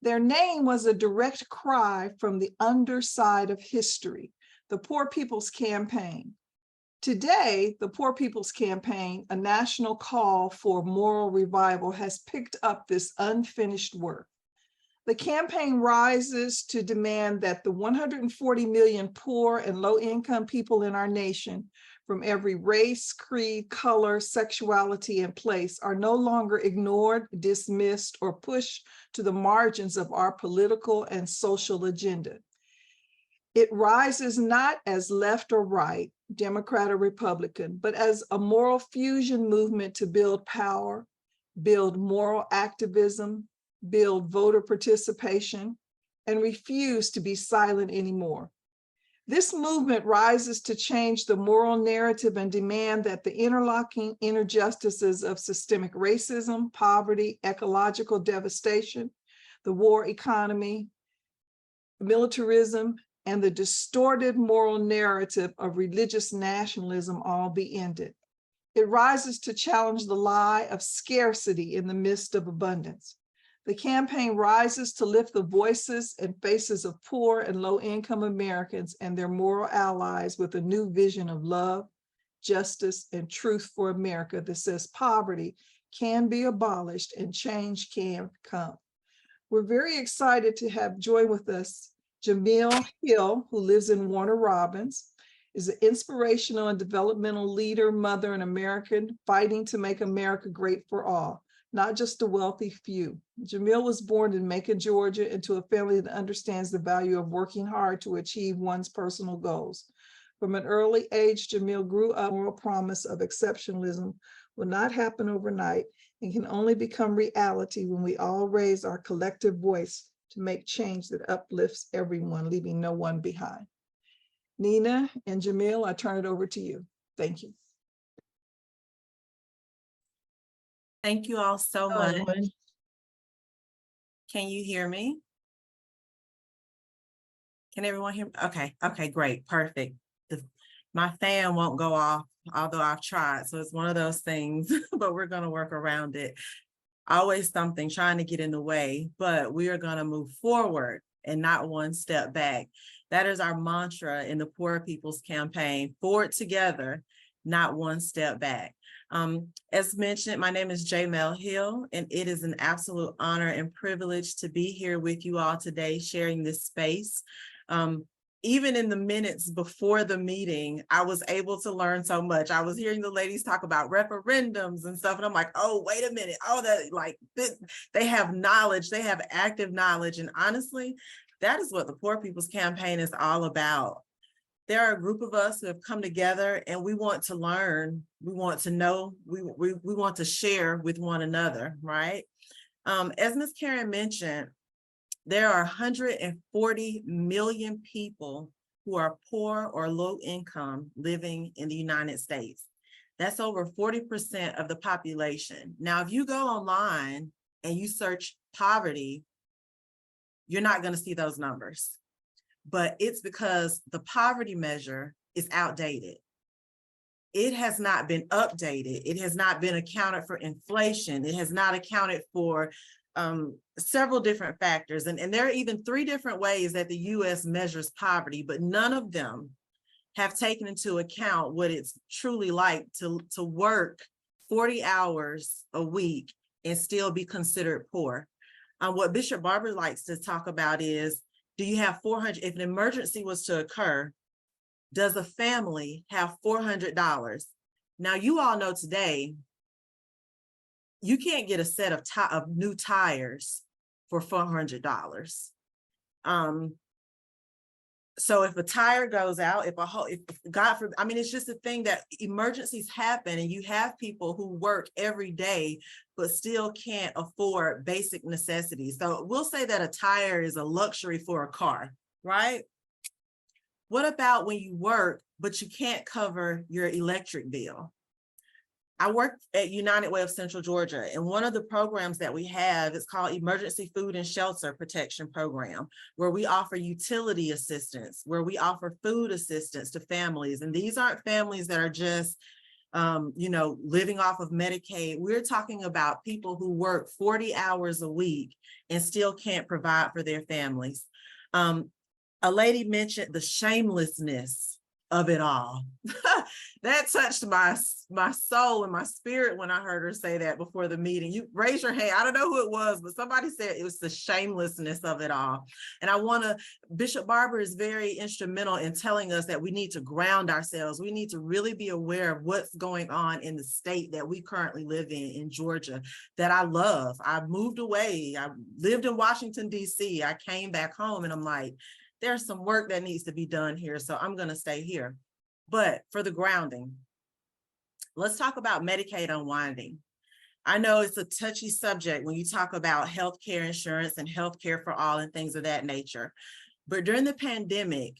Their name was a direct cry from the underside of history, the Poor People's Campaign. Today, the Poor People's Campaign, a national call for moral revival, has picked up this unfinished work. The campaign rises to demand that the 140 million poor and low-income people in our nation, from every race, creed, color, sexuality, and place, are no longer ignored, dismissed, or pushed to the margins of our political and social agenda. It rises not as left or right, Democrat or Republican, but as a moral fusion movement to build power, build moral activism, build voter participation, and refuse to be silent anymore. This movement rises to change the moral narrative and demand that the interlocking injustices of systemic racism, poverty, ecological devastation, the war economy, militarism, and the distorted moral narrative of religious nationalism all be ended. It rises to challenge the lie of scarcity in the midst of abundance. The campaign rises to lift the voices and faces of poor and low-income Americans and their moral allies with a new vision of love, justice, and truth for America that says poverty can be abolished and change can come. We're very excited to have join with us JaMelle Hill, who lives in Warner Robins, is an inspirational and developmental leader, mother, and American fighting to make America great for all, not just the wealthy few. JaMelle was born in Macon, Georgia, into a family that understands the value of working hard to achieve one's personal goals. From an early age, JaMelle grew up with the moral promise of exceptionalism will not happen overnight and can only become reality when we all raise our collective voice to make change that uplifts everyone, leaving no one behind. Nina and JaMelle, I turn it over to you. Thank you. Thank you all so much. Can you hear me? Can everyone hear me? Okay, great, perfect. My fan won't go off, although I've tried. So it's one of those things, but we're gonna work around it. Always something trying to get in the way, but we are gonna move forward and not one step back. That is our mantra in the Poor People's Campaign: forward together, not one step back. As mentioned, my name is JaMelle Hill, and it is an absolute honor and privilege to be here with you all today, sharing this space. Even in the minutes before the meeting, I was able to learn so much. I was hearing the ladies talk about referendums and stuff, and I'm like, oh, wait a minute. Oh, that like they have knowledge, they have active knowledge. And honestly, that is what the Poor People's Campaign is all about. There are a group of us who have come together and we want to learn, we want to know, we want to share with one another, right? As Ms. Karen mentioned, there are 140 million people who are poor or low income living in the United States. That's over 40% of the population. Now, if you go online and you search poverty, you're not going to see those numbers. But it's because the poverty measure is outdated. It has not been updated. It has not been accounted for inflation. It has not accounted for several different factors. And there are even 3 different ways that the US measures poverty, but none of them have taken into account what it's truly like to work 40 hours a week and still be considered poor. What Bishop Barber likes to talk about is, do you have 400, if an emergency was to occur, does a family have $400? Now, you all know today, you can't get a set of new tires for $400. So if a tire goes out, if God forbid, I mean, it's just a thing that emergencies happen, and you have people who work every day, but still can't afford basic necessities. So we'll say that a tire is a luxury for a car, right? What about when you work, but you can't cover your electric bill? I work at United Way of Central Georgia, and one of the programs that we have is called Emergency Food and Shelter Protection Program, where we offer utility assistance, where we offer food assistance to families. And these aren't families that are just living off of Medicaid. We're talking about people who work 40 hours a week and still can't provide for their families. A lady mentioned the shamelessness of it all. That touched my soul and my spirit when I heard her say that before the meeting. You raise your hand. I don't know who it was, but somebody said it was the shamelessness of it all. And Bishop Barber is very instrumental in telling us that we need to ground ourselves. We need to really be aware of what's going on in the state that we currently live in Georgia, that I love. I moved away. I lived in Washington, D.C. I came back home and I'm like, there's some work that needs to be done here, so I'm going to stay here. But for the grounding, let's talk about Medicaid unwinding. I know it's a touchy subject when you talk about healthcare insurance and healthcare for all and things of that nature. But during the pandemic,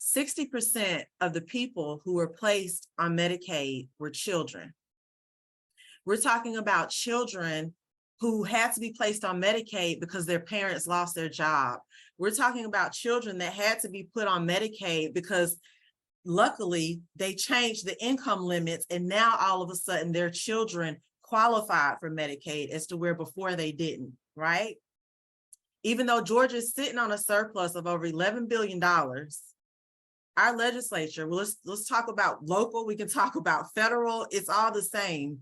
60% of the people who were placed on Medicaid were children. We're talking about children who had to be placed on Medicaid because their parents lost their job. We're talking about children that had to be put on Medicaid because luckily they changed the income limits and now all of a sudden their children qualified for Medicaid as to where before they didn't, right? Even though Georgia is sitting on a surplus of over $11 billion, our legislature, well, let's talk about local, we can talk about federal, it's all the same.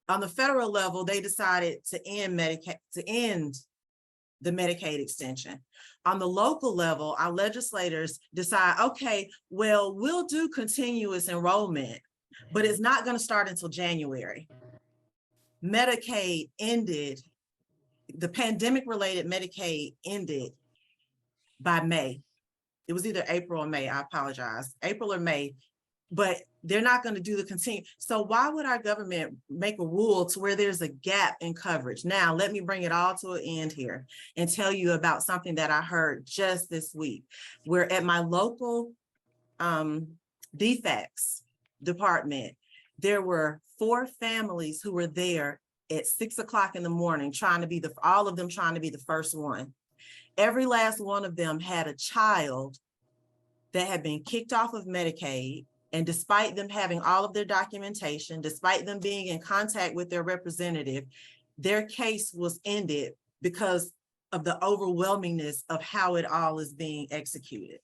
On the federal level, they decided to end the Medicaid extension. On the local level, our legislators decide, okay, well, we'll do continuous enrollment, but it's not going to start until January. Medicaid ended, the pandemic-related Medicaid ended by May. It was either April or May, I apologize, April or May, but they're not going to do the continue. So why would our government make a rule to where there's a gap in coverage? Now, let me bring it all to an end here and tell you about something that I heard just this week, where at my local DFACS department, there were 4 families who were there at 6 o'clock in the morning, all of them trying to be the first one. Every last one of them had a child that had been kicked off of Medicaid. And despite them having all of their documentation, despite them being in contact with their representative, their case was ended because of the overwhelmingness of how it all is being executed.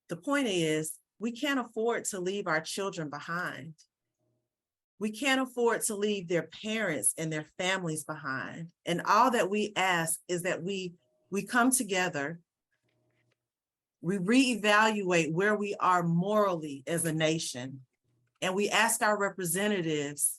The point is, we can't afford to leave our children behind. We can't afford to leave their parents and their families behind. And all that we ask is that we come together, we reevaluate where we are morally as a nation, and we ask our representatives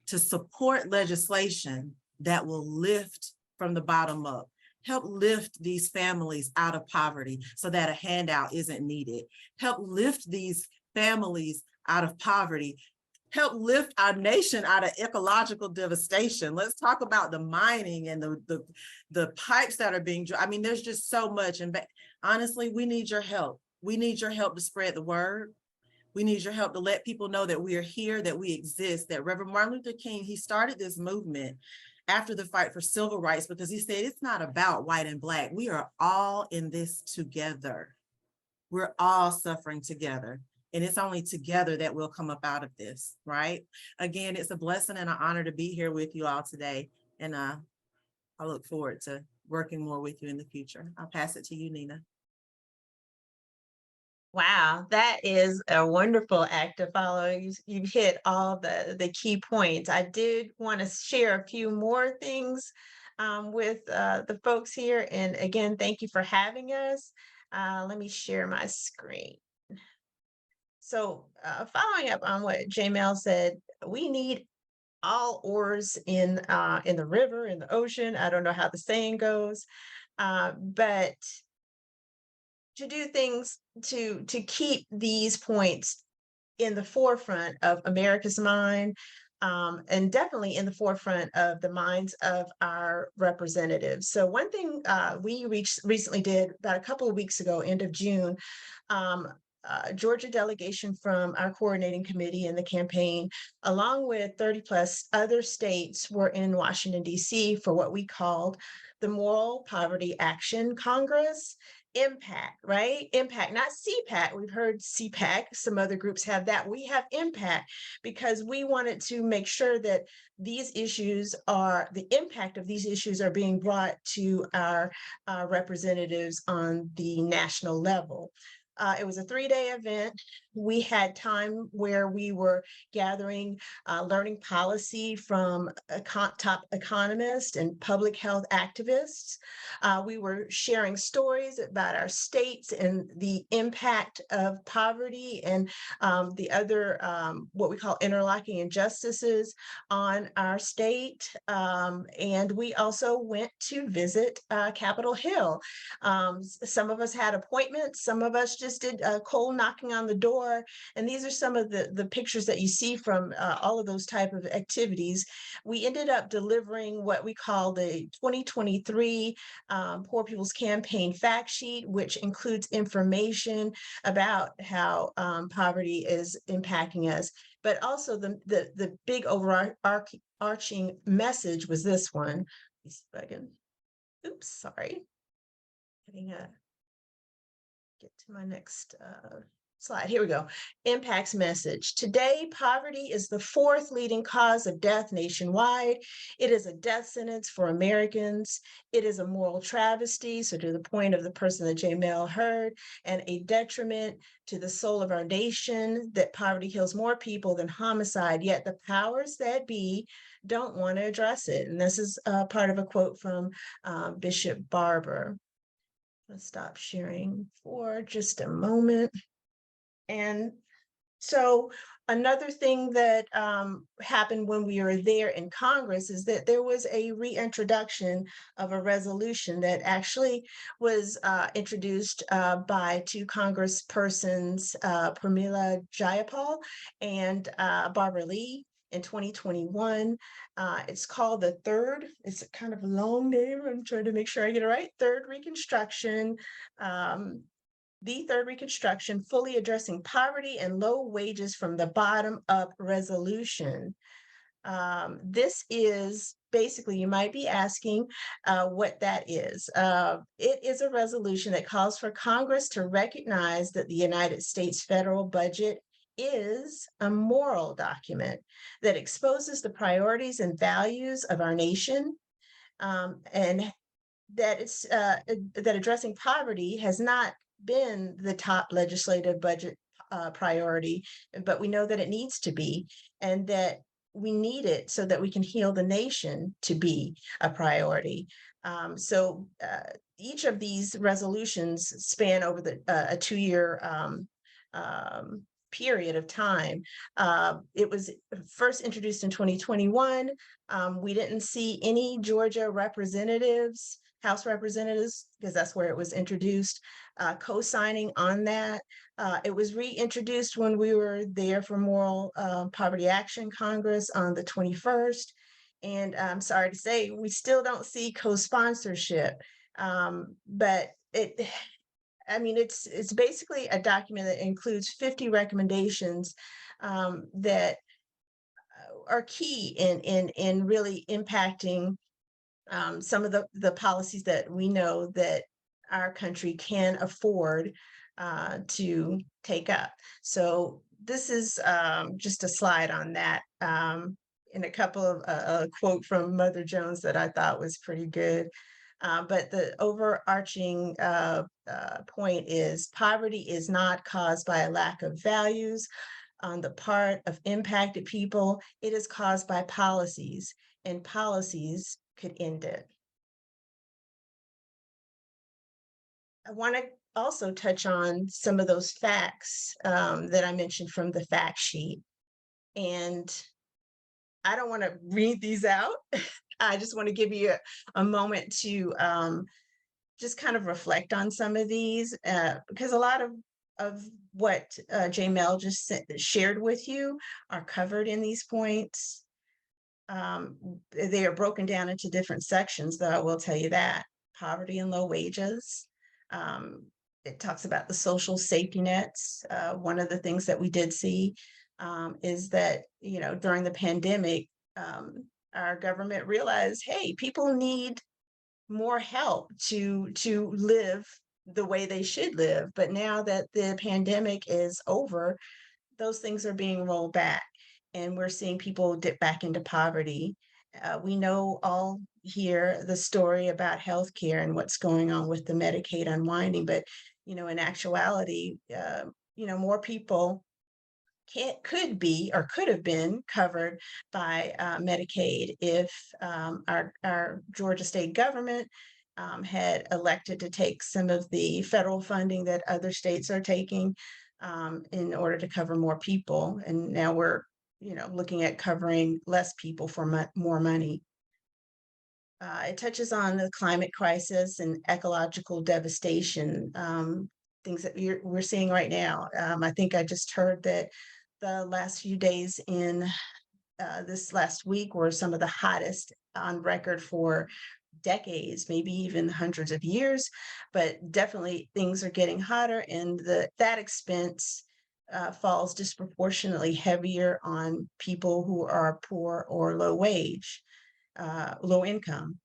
to support legislation that will lift from the bottom up, help lift these families out of poverty so that a handout isn't needed, help lift these families out of poverty, help lift our nation out of ecological devastation. Let's talk about the mining and the pipes that are being, I mean, there's just so much. And honestly, we need your help. We need your help to spread the word. We need your help to let people know that we are here, that we exist, that Reverend Martin Luther King, he started this movement after the fight for civil rights because he said, it's not about white and black. We are all in this together. We're all suffering together. And it's only together that we'll come up out of this, right? Again, it's a blessing and an honor to be here with you all today. And I look forward to working more with you in the future. I'll pass it to you, Nina. Wow, that is a wonderful act to follow. You've hit all the key points. I did want to share a few more things with the folks here. And again, thank you for having us. Let me share my screen. So following up on what JaMelle said, we need all oars in the river, in the ocean. I don't know how the saying goes, but to do things to keep these points in the forefront of America's mind, and definitely in the forefront of the minds of our representatives. So one thing we recently did about a couple of weeks ago, end of June, Georgia delegation from our coordinating committee and the campaign, along with 30 plus other states, were in Washington, D.C. for what we called the Moral Poverty Action Congress. impact, right? Impact, not CPAC. We've heard CPAC. Some other groups have that. We have impact because we wanted to make sure that these issues are, the impact of these issues are being brought to our representatives on the national level. It was a 3-day event. We had time where we were gathering, learning policy from top economists and public health activists. We were sharing stories about our states and the impact of poverty and the other, what we call interlocking injustices on our state. And we also went to visit Capitol Hill. Some of us had appointments, some of us just did cold knocking on the door. And these are some of the pictures that you see from all of those type of activities. We ended up delivering what we call the 2023 Poor People's Campaign fact sheet, which includes information about how poverty is impacting us. But also the big overarching message was this one. Let me see if I can, oops, sorry. Get to my next slide. Here we go. Impacts message. Today, poverty is the 4th leading cause of death nationwide. It is a death sentence for Americans. It is a moral travesty, so to the point of the person that JaMelle heard, and a detriment to the soul of our nation that poverty kills more people than homicide, yet the powers that be don't want to address it. And this is part of a quote from Bishop Barber. Let's stop sharing for just a moment. And so another thing that happened when we were there in Congress is that there was a reintroduction of a resolution that actually was introduced by 2 congresspersons, Pramila Jayapal and Barbara Lee, in 2021. It's called the third, it's a kind of a long name, I'm trying to make sure I get it right, Third Reconstruction, the Third Reconstruction, Fully Addressing Poverty and Low Wages from the Bottom Up Resolution. This is basically, you might be asking what that is. It is a resolution that calls for Congress to recognize that the United States federal budget is a moral document that exposes the priorities and values of our nation, and that it's that addressing poverty has not been the top legislative budget priority, but we know that it needs to be, and that we need it so that we can heal the nation to be a priority. So each of these resolutions span over a 2-year period of time. It was first introduced in 2021. We didn't see any Georgia representatives, House representatives, because that's where it was introduced, co-signing on that. It was reintroduced when we were there for Moral Poverty Action Congress on the 21st. And I'm sorry to say, we still don't see co-sponsorship, but it's basically a document that includes 50 recommendations that are key in really impacting some of the policies that we know that our country can afford to take up. So this is just a slide on that, and a couple of a quote from Mother Jones that I thought was pretty good. But the overarching point is poverty is not caused by a lack of values on the part of impacted people. It is caused by policies, and policies could end it. I want to also touch on some of those facts that I mentioned from the fact sheet. And I don't want to read these out. I just want to give you a moment to just kind of reflect on some of these, because a lot of what JaMelle just shared with you are covered in these points. They are broken down into different sections, though I will tell you that. Poverty and low wages. It talks about the social safety nets. One of the things that we did see is that, during the pandemic, our government realized, hey, people need more help to live the way they should live. But now that the pandemic is over, those things are being rolled back, and we're seeing people dip back into poverty. We know all here the story about healthcare and what's going on with the Medicaid unwinding, but in actuality, more people could be or could have been covered by Medicaid if our Georgia state government had elected to take some of the federal funding that other states are taking in order to cover more people. And now we're, looking at covering less people for more money. It touches on the climate crisis and ecological devastation, things that we're seeing right now. I think I just heard that the last few days in this last week were some of the hottest on record for decades, maybe even hundreds of years, but definitely things are getting hotter, and that expense falls disproportionately heavier on people who are poor or low wage, low income.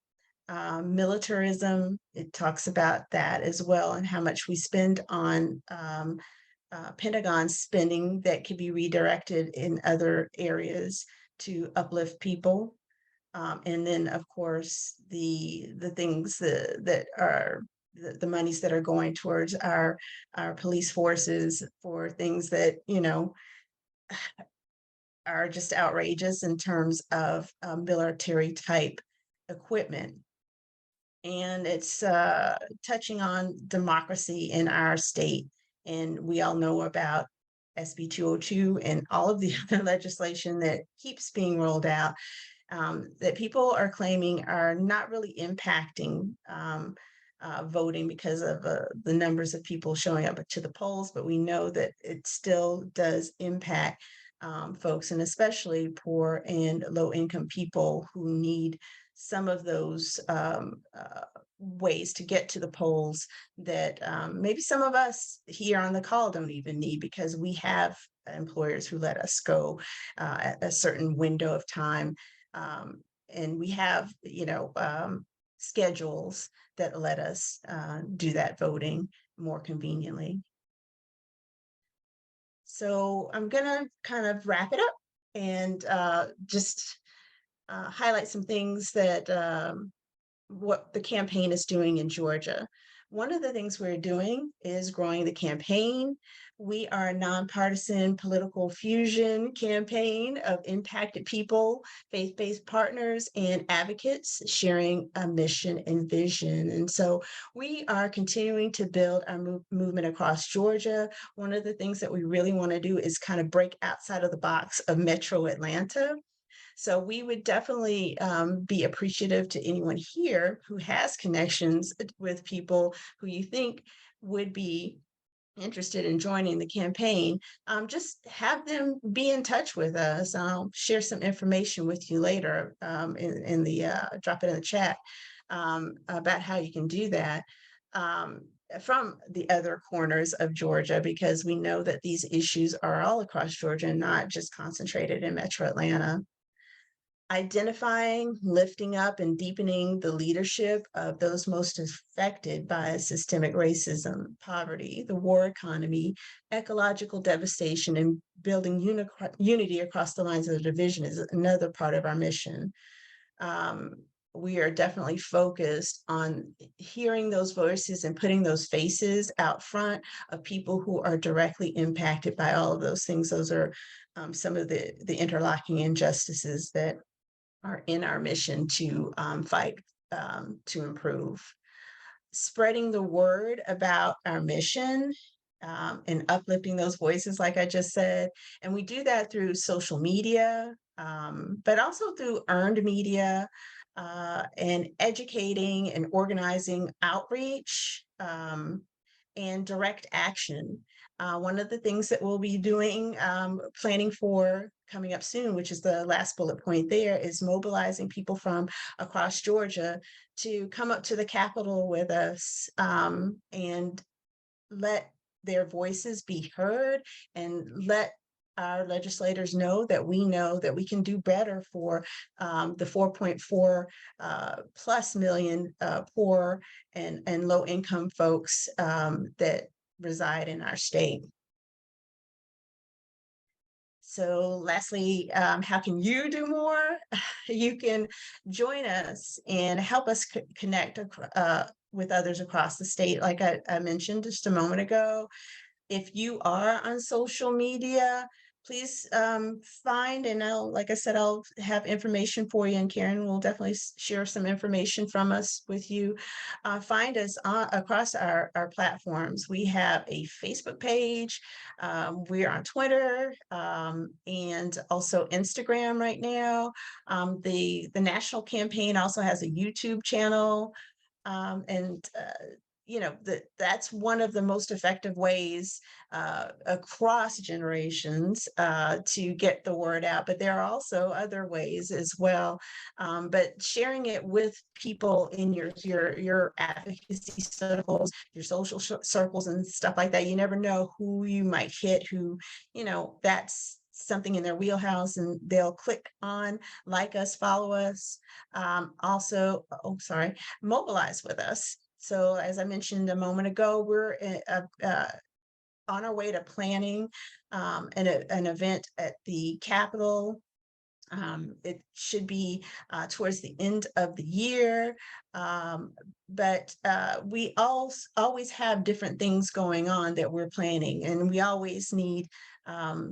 Militarism, it talks about that as well, and how much we spend on Pentagon spending that could be redirected in other areas to uplift people. And then, of course, the things that are the monies that are going towards our police forces for things that are just outrageous in terms of military type equipment. And it's touching on democracy in our state. And we all know about SB 202 and all of the other legislation that keeps being rolled out, that people are claiming are not really impacting voting because of the numbers of people showing up to the polls. But we know that it still does impact folks, and especially poor and low income people who need some of those ways to get to the polls that maybe some of us here on the call don't even need, because we have employers who let us go at a certain window of time. And we have, schedules that let us do that voting more conveniently. So I'm gonna kind of wrap it up and just highlight some things that what the campaign is doing in Georgia. One of the things we're doing is growing the campaign. We are a nonpartisan political fusion campaign of impacted people, faith-based partners, and advocates sharing a mission and vision. And so we are continuing to build our movement across Georgia. One of the things that we really want to do is kind of break outside of the box of Metro Atlanta. So we would definitely be appreciative to anyone here who has connections with people who you think would be interested in joining the campaign. Just have them be in touch with us. I'll share some information with you later in the drop it in the chat about how you can do that. From the other corners of Georgia, because we know that these issues are all across Georgia and not just concentrated in Metro Atlanta. Identifying, lifting up, and deepening the leadership of those most affected by systemic racism, poverty, the war economy, ecological devastation, and building unity across the lines of the division is another part of our mission. We are definitely focused on hearing those voices and putting those faces out front of people who are directly impacted by all of those things. Those are some of the interlocking injustices that are in our mission to fight to improve. Spreading the word about our mission and uplifting those voices, like I just said. And we do that through social media, but also through earned media and educating and organizing outreach and direct action. One of the things that we'll be doing, planning for coming up soon, which is the last bullet point there, is mobilizing people from across Georgia to come up to the Capitol with us and let their voices be heard, and let our legislators know that we can do better for the 4.4 plus million poor and low income folks that reside in our state. So lastly, how can you do more? You can join us and help us connect with others across the state. Like I mentioned just a moment ago, if you are on social media, please find, and like I said, I'll have information for you, and Karen will definitely share some information from us with you. Find us across our platforms. We have a Facebook page. We're on Twitter and also Instagram right now. The national campaign also has a YouTube channel. And you know, that's one of the most effective ways across generations to get the word out. But there are also other ways as well. But sharing it with people in your advocacy circles, your social circles and stuff like that, you never know who you might hit, who, you know, that's something in their wheelhouse and they'll click on, like us, follow us. Also, oh, sorry, mobilize with us. So as I mentioned a moment ago, we're on our way to planning an event at the Capitol. It should be towards the end of the year, but we always have different things going on that we're planning, and we always need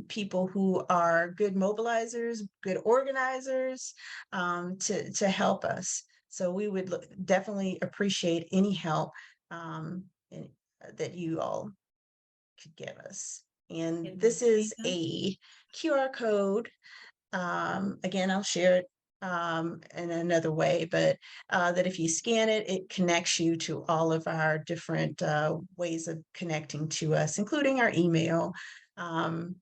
people who are good mobilizers, good organizers to help us. So we would definitely appreciate any help that you all could give us. And this is a QR code. Again, I'll share it in another way, but that if you scan it, it connects you to all of our different ways of connecting to us, including our email. And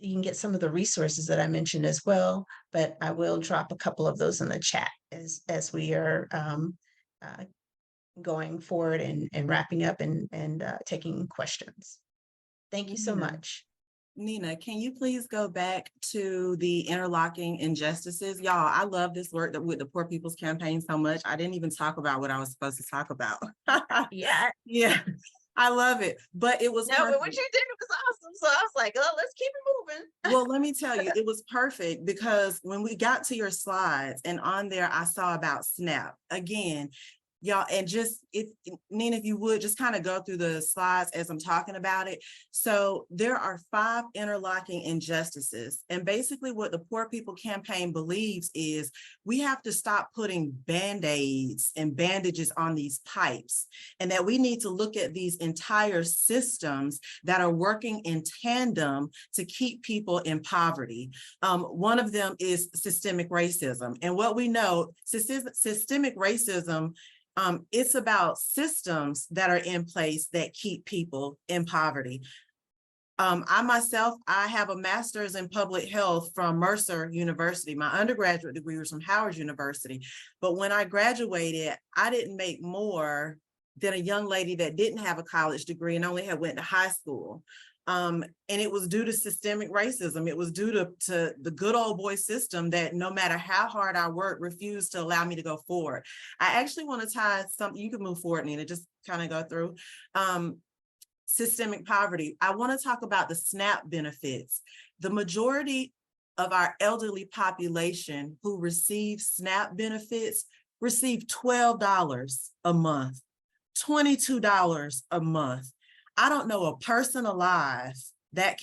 you can get some of the resources that I mentioned as well, but I will drop a couple of those in the chat as we are going forward and wrapping up and taking questions. Thank you so much. Nina, can you please go back to the interlocking injustices? Y'all, I love this work with the Poor People's Campaign so much. I didn't even talk about what I was supposed to talk about. Yeah. Yeah. I love it, but it was no, perfect. But what you did was awesome. So I was like, oh, let's keep it moving. Well, let me tell you, it was perfect because when we got to your slides and on there, I saw about SNAP again. Y'all, and just Nina, if you would just kind of go through the slides as I'm talking about it. So there are 5 interlocking injustices. And basically what the Poor People Campaign believes is we have to stop putting Band-Aids and bandages on these pipes, and that we need to look at these entire systems that are working in tandem to keep people in poverty. One of them is systemic racism. And what we know, systemic racism, it's about systems that are in place that keep people in poverty. I myself, I have a master's in public health from Mercer University. My undergraduate degree was from Howard University. But when I graduated, I didn't make more than a young lady that didn't have a college degree and only had went to high school. And it was due to systemic racism. It was due to the good old boy system that no matter how hard I worked, refused to allow me to go forward. I actually want to tie something, you can move forward, Nina, just kind of go through. Systemic poverty. I want to talk about the SNAP benefits. The majority of our elderly population who receive SNAP benefits receive $12 a month, $22 a month. I don't know a person alive that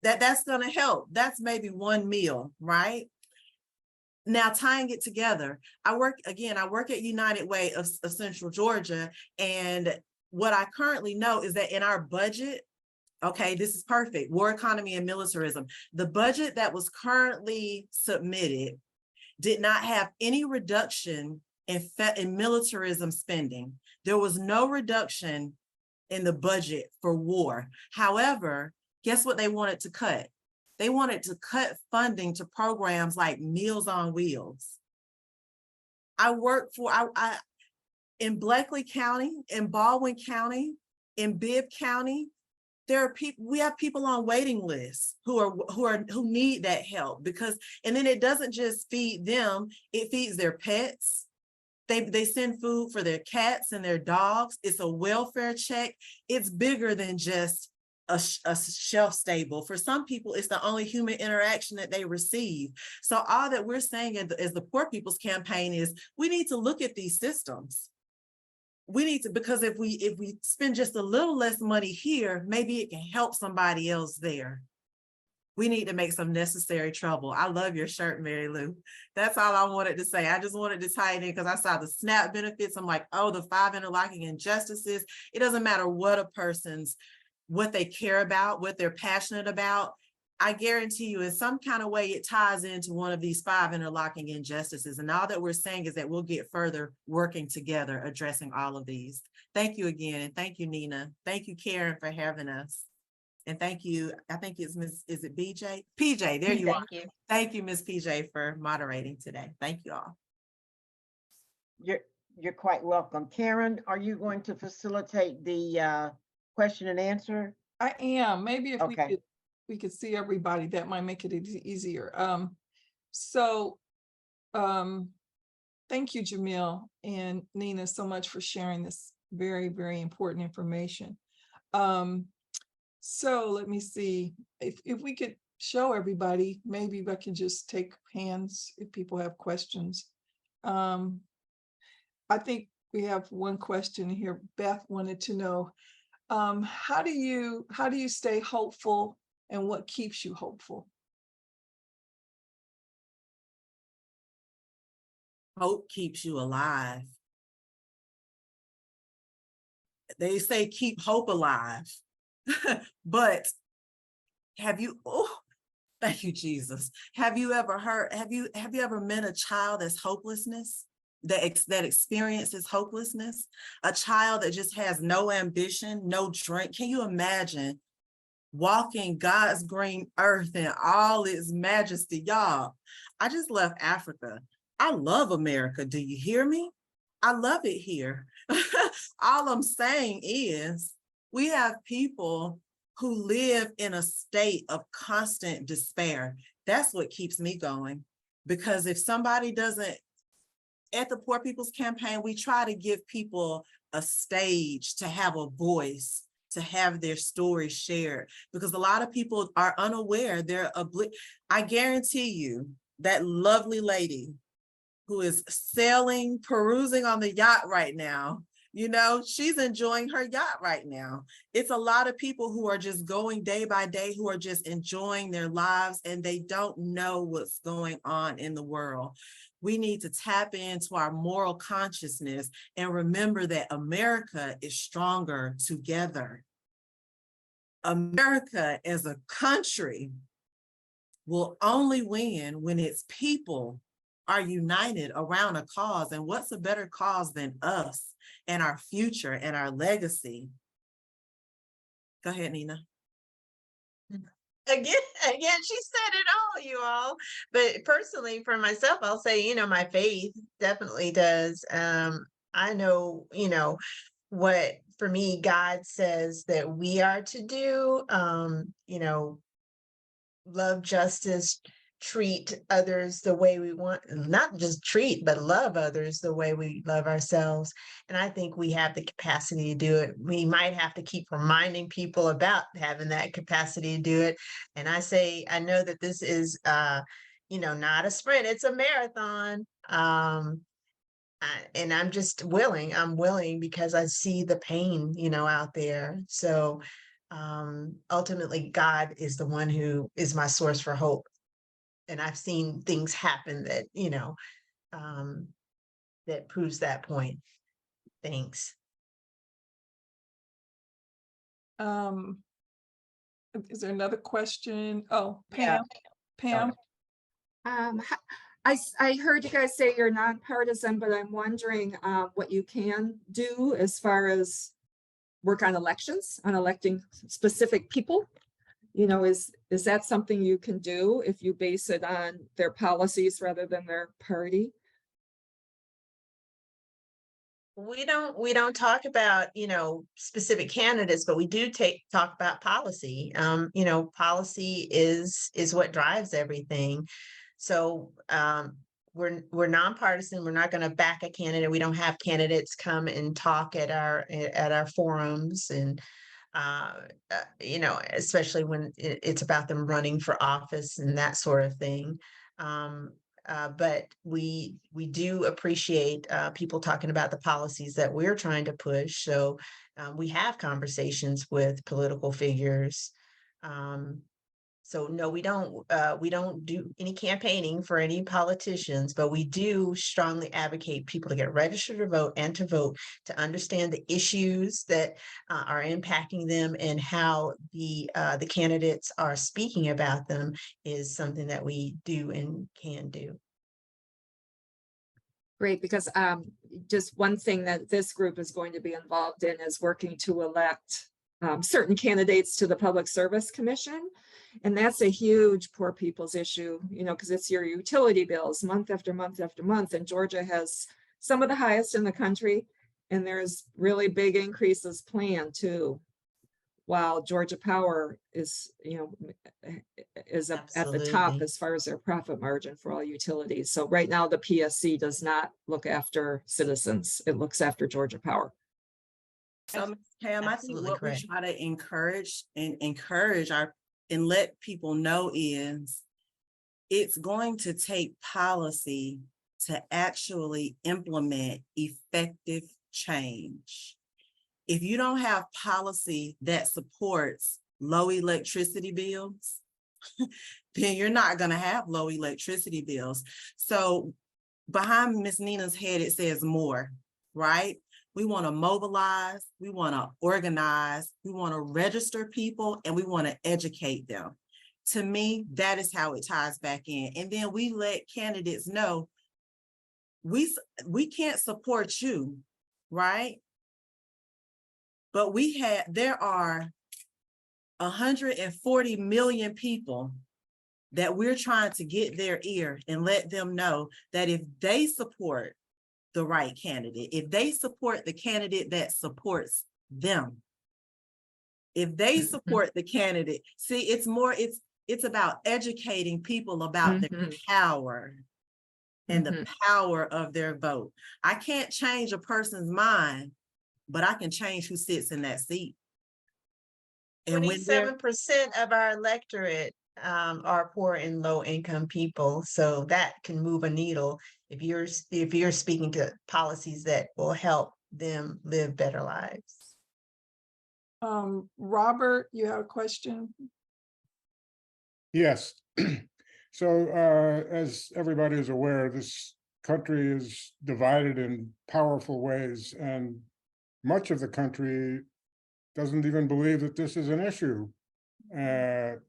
that's going to help. That's maybe one meal, right? Now, tying it together, I work at United Way of Central Georgia. And what I currently know is that in our budget, okay, this is perfect, war, economy, and militarism. The budget that was currently submitted did not have any reduction in militarism spending. There was no reduction in the budget for war. However, guess what they wanted to cut? They wanted to cut funding to programs like Meals on Wheels. I work for, in Bleckley County, in Baldwin County, in Bibb County, there are people, we have people on waiting lists who need that help, because, and then it doesn't just feed them, it feeds their pets. They send food for their cats and their dogs. It's a welfare check. It's bigger than just a shelf stable. For some people, it's the only human interaction that they receive. So all that we're saying as the Poor People's Campaign is, we need to look at these systems. We need to, because if we spend just a little less money here, maybe it can help somebody else there. We need to make some necessary trouble. I love your shirt, Mary Lou. That's all I wanted to say. I just wanted to tie it in because I saw the SNAP benefits. I'm like, oh, the 5 interlocking injustices. It doesn't matter what they care about, what they're passionate about. I guarantee you in some kind of way, it ties into one of these 5 interlocking injustices. And all that we're saying is that we'll get further working together, addressing all of these. Thank you again. And thank you, Nina. Thank you, Karen, for having us. And thank you, I think it's is it BJ? PJ, there you are. Thank you, Ms. PJ, for moderating today. Thank you all. You're quite welcome. Karen, are you going to facilitate the question and answer? I am. Maybe if Okay. we could see everybody, that might make it easier. Thank you, JaMelle and Nina, so much for sharing this very, very important information. So let me see if we could show everybody, maybe I can just take hands if people have questions. I think we have one question here. Beth wanted to know, how do you stay hopeful, and what keeps you hopeful? Hope keeps you alive. They say keep hope alive. But have you, oh, thank you, Jesus. Have you ever met a child that's hopelessness, that experiences hopelessness? A child that just has no ambition, no dream. Can you imagine walking God's green earth in all its majesty? Y'all, I just left Africa. I love America. Do you hear me? I love it here. All I'm saying is, we have people who live in a state of constant despair. That's what keeps me going. Because if somebody doesn't, at the Poor People's Campaign, we try to give people a stage to have a voice, to have their story shared, because a lot of people are unaware. I guarantee you that lovely lady who is sailing, perusing on the yacht right now, she's enjoying her yacht right now. It's a lot of people who are just going day by day, who are just enjoying their lives, and they don't know what's going on in the world. We need to tap into our moral consciousness and remember that America is stronger together. America as a country will only win when its people are united around a cause. And what's a better cause than us and our future and our legacy? Go ahead, Nina. Again, she said it all, you all. But personally, for myself, I'll say, my faith definitely does. I know, what, for me, God says that we are to do, love, justice, treat others the way we want, not just treat, but love others the way we love ourselves. And I think we have the capacity to do it. We might have to keep reminding people about having that capacity to do it. And I know that this is, not a sprint, it's a marathon. And I'm just willing, because I see the pain, out there. So ultimately, God is the one who is my source for hope. And I've seen things happen that, that proves that point. Thanks. Is there another question? Oh, Pam. Yeah. Pam. I heard you guys say you're nonpartisan, but I'm wondering what you can do as far as work on elections, on electing specific people. Is that something you can do if you base it on their policies rather than their party? We don't talk about, specific candidates, but we do talk about policy. Policy is what drives everything. So we're nonpartisan. We're not going to back a candidate. We don't have candidates come and talk at our forums, and especially when it's about them running for office and that sort of thing. But we do appreciate people talking about the policies that we're trying to push. So we have conversations with political figures. So no, we don't do any campaigning for any politicians, but we do strongly advocate people to get registered to vote and to vote, to understand the issues that are impacting them, and how the candidates are speaking about them is something that we do and can do. Great, because just one thing that this group is going to be involved in is working to elect certain candidates to the Public Service Commission. And that's a huge poor people's issue, because it's your utility bills month after month after month. And Georgia has some of the highest in the country. And there's really big increases planned too. While Georgia Power is, at the top Absolutely. as far as their profit margin for all utilities. So right now the PSC does not look after citizens. It looks after Georgia Power. So, Ms. Pam, I think Absolutely what correct. we try to encourage and let people know is it's going to take policy to actually implement effective change. If you don't have policy that supports low electricity bills, then you're not going to have low electricity bills. So behind Ms. Nina's head, it says more, right? We want to mobilize, we want to organize, we want to register people, and we want to educate them. To me, that is how it ties back in. And then we let candidates know we can't support you, right? But there are 140 million people that we're trying to get their ear and let them know that if they support the right candidate, if they support the candidate that supports them, if they support the candidate, see, it's about educating people about their power and the power of their vote. I can't change a person's mind, but I can change who sits in that seat. And when 27% of our electorate are poor and low income people, so that can move a needle if you're speaking to policies that will help them live better lives. Robert, you have a question? Yes. So as everybody is aware, this country is divided in powerful ways, and much of the country doesn't even believe that this is an issue. The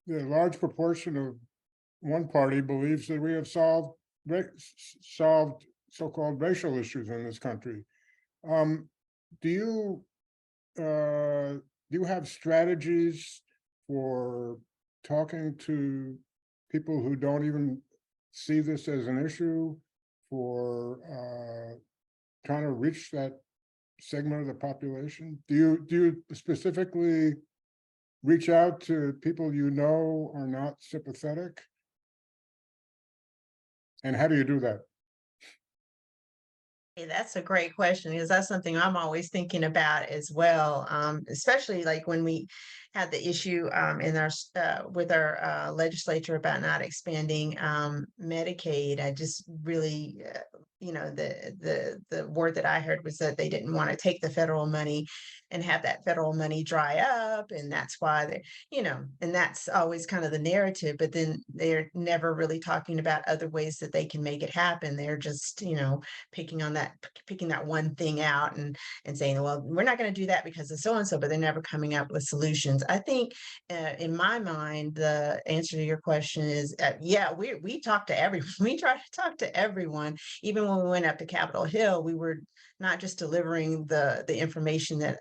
large proportion of one party believes that we have solved so-called racial issues in this country. Do you have strategies for talking to people who don't even see this as an issue, for trying to reach that segment of the population? Do you specifically reach out to people you know are not sympathetic? And how do you do that? Hey, that's a great question, because that's something I'm always thinking about as well. Especially like when we had the issue in our with our legislature about not expanding Medicaid. I just really, the word that I heard was that they didn't want to take the federal money and have that federal money dry up, and that's why they, and that's always kind of the narrative. But then they're never really talking about other ways that they can make it happen. They're just, picking that one thing out and saying, well, we're not going to do that because of so and so, but they're never coming up with solutions. I think in my mind, the answer to your question is, yeah, we talk to everyone. We try to talk to everyone. Even when we went up to Capitol Hill, we were not just delivering the information that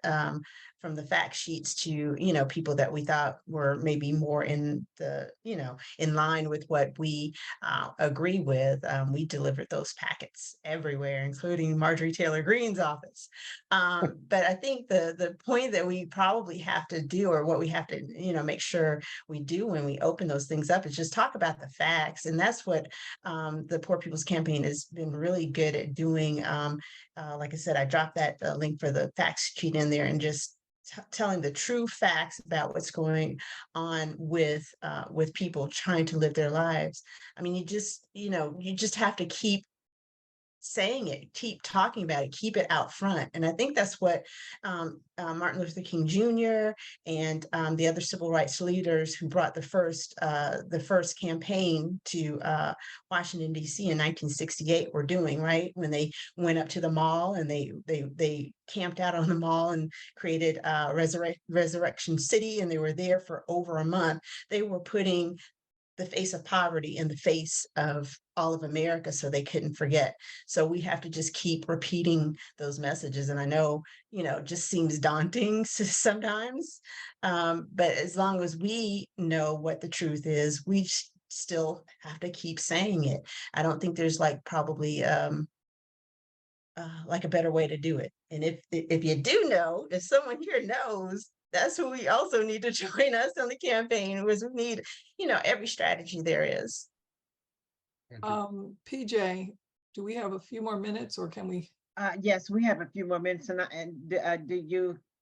from the fact sheets to, people that we thought were maybe more in the, in line with what we agree with. We delivered those packets everywhere, including Marjorie Taylor Greene's office. But I think the point that we probably have to do, or what we have to, make sure we do when we open those things up, is just talk about the facts. And that's what the Poor People's Campaign has been really good at doing. Like I said, I dropped that link for the facts sheet in there, and just telling the true facts about what's going on with people trying to live their lives. I mean, you just have to keep saying it, keep talking about it, keep it out front. And I think that's what Martin Luther King Jr. and the other civil rights leaders who brought the first campaign to Washington, D.C. in 1968 were doing, right? When they went up to the mall and they camped out on the mall and created Resurrection City, and they were there for over a month. They were putting the face of poverty in the face of all of America, so they couldn't forget. So we have to just keep repeating those messages. And I know, it just seems daunting sometimes. But as long as we know what the truth is, we still have to keep saying it. I don't think there's probably like a better way to do it. And if you do know, if someone here knows, that's who we also need to join us on the campaign, because we need, every strategy there is. Thank you. PJ, do we have a few more minutes, or can we? Yes, we have a few more minutes, and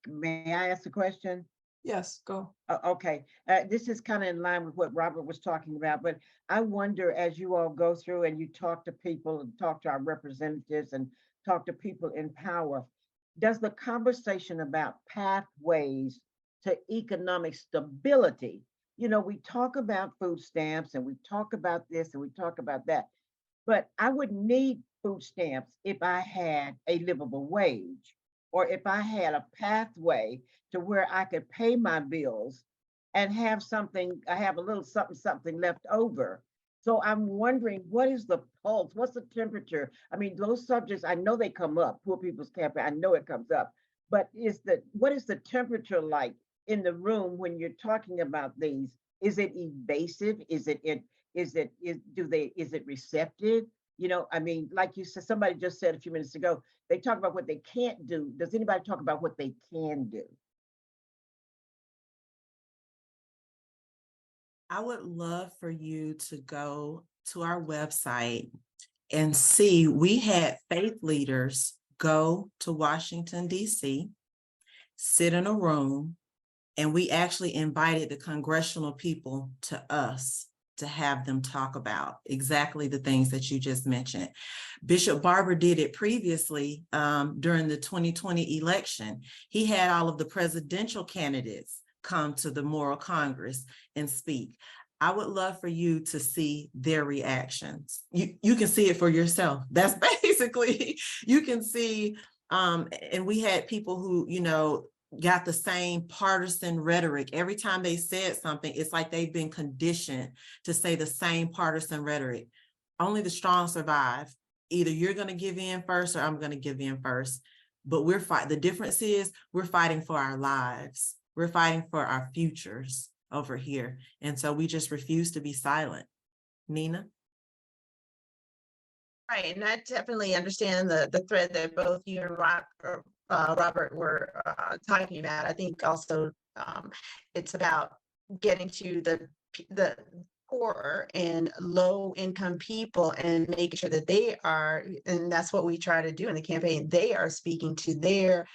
may I ask a question? Yes, go. Okay, this is kind of in line with what Robert was talking about, but I wonder, as you all go through and you talk to people and talk to our representatives and talk to people in power, does the conversation about pathways to economic stability, we talk about food stamps and we talk about this and we talk about that, but I would need food stamps if I had a livable wage, or if I had a pathway to where I could pay my bills and have something, I have a little something left over. So I'm wondering, what is the pulse? What's the temperature? I mean, those subjects, I know they come up, Poor People's Campaign, I know it comes up, but what is the temperature like in the room when you're talking about these? Is it evasive? Is it receptive? I mean, like you said, somebody just said a few minutes ago, they talk about what they can't do. Does anybody talk about what they can do? I would love for you to go to our website and see, we had faith leaders go to Washington, D.C., sit in a room, and we actually invited the congressional people to us to have them talk about exactly the things that you just mentioned. Bishop Barber did it previously during the 2020 election. He had all of the presidential candidates come to the Moral Congress and speak. I would love for you to see their reactions. You can see it for yourself. That's basically, you can see, and we had people who, got the same partisan rhetoric. Every time they said something, it's like they've been conditioned to say the same partisan rhetoric. Only the strong survive. Either you're going to give in first or I'm going to give in first. But the difference is we're fighting for our lives. We're fighting for our futures over here. And so we just refuse to be silent. Nina? Right, and I definitely understand the thread that both you and Robert were talking about. I think also it's about getting to the poor and low income people and making sure that they are, and that's what we try to do in the campaign, they are speaking to their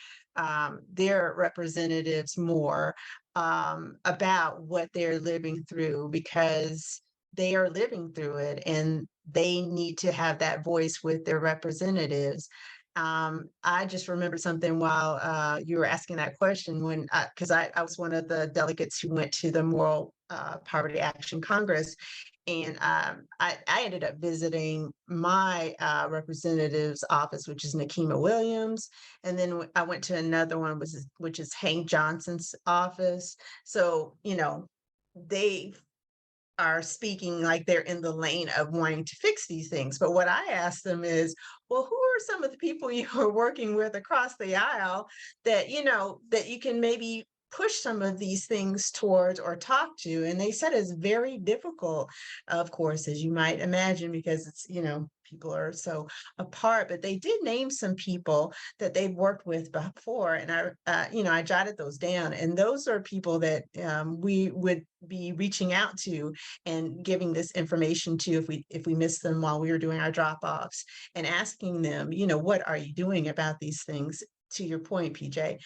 representatives more about what they're living through, because they are living through it and they need to have that voice with their representatives. I just remembered something while you were asking that question, when because I was one of the delegates who went to the Moral Poverty Action Congress, and I ended up visiting my representative's office, which is Nakima Williams, and then I went to another one, which is Hank Johnson's office. So they are speaking like they're in the lane of wanting to fix these things. But what I ask them is, well, who are some of the people you are working with across the aisle that, that you can maybe push some of these things towards or talk to? And they said it's very difficult, of course, as you might imagine, because it's, people are so apart, but they did name some people that they've worked with before. And I jotted those down, and those are people that we would be reaching out to and giving this information to if we missed them while we were doing our drop-offs, and asking them, what are you doing about these things? To your point, PJ,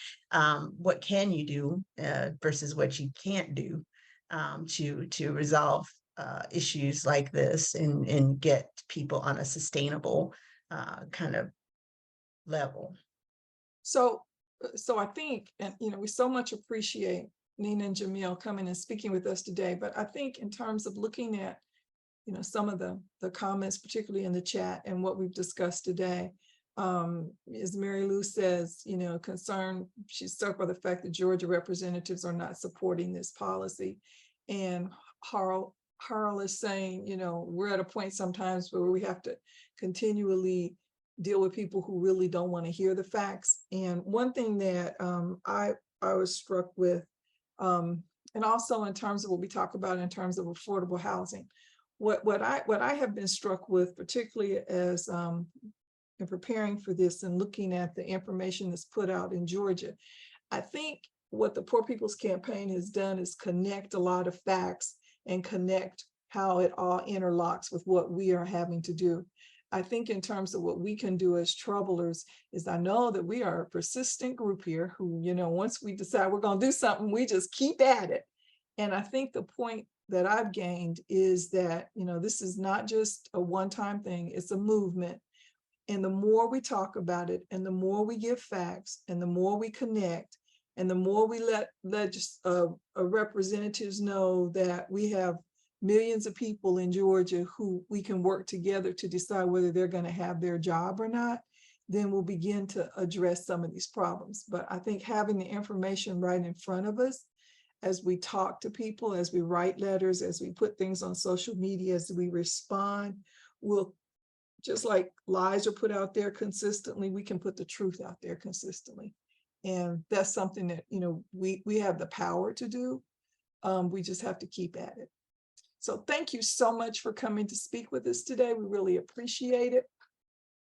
what can you do versus what you can't do to resolve issues like this and get people on a sustainable kind of level. So I think, and we so much appreciate Nina and JaMelle coming and speaking with us today. But I think in terms of looking at, some of the comments, particularly in the chat, and what we've discussed today, as Mary Lou says, she's struck by the fact that Georgia representatives are not supporting this policy. And Harl is saying, we're at a point sometimes where we have to continually deal with people who really don't want to hear the facts. And one thing that I was struck with, and also in terms of what we talk about in terms of affordable housing, what I have been struck with, particularly as in preparing for this and looking at the information that's put out in Georgia, I think what the Poor People's Campaign has done is connect a lot of facts and connect how it all interlocks with what we are having to do. I think in terms of what we can do as troublers is, I know that we are a persistent group here who, once we decide we're going to do something, we just keep at it. And I think the point that I've gained is that, this is not just a one-time thing, it's a movement. And the more we talk about it, and the more we give facts, and the more we connect, and the more we let representatives know that we have millions of people in Georgia who we can work together to decide whether they're going to have their job or not, then we'll begin to address some of these problems. But I think having the information right in front of us as we talk to people, as we write letters, as we put things on social media, as we respond, will, just like lies are put out there consistently, we can put the truth out there consistently. And that's something that, we have the power to do. We just have to keep at it. So thank you so much for coming to speak with us today. We really appreciate it.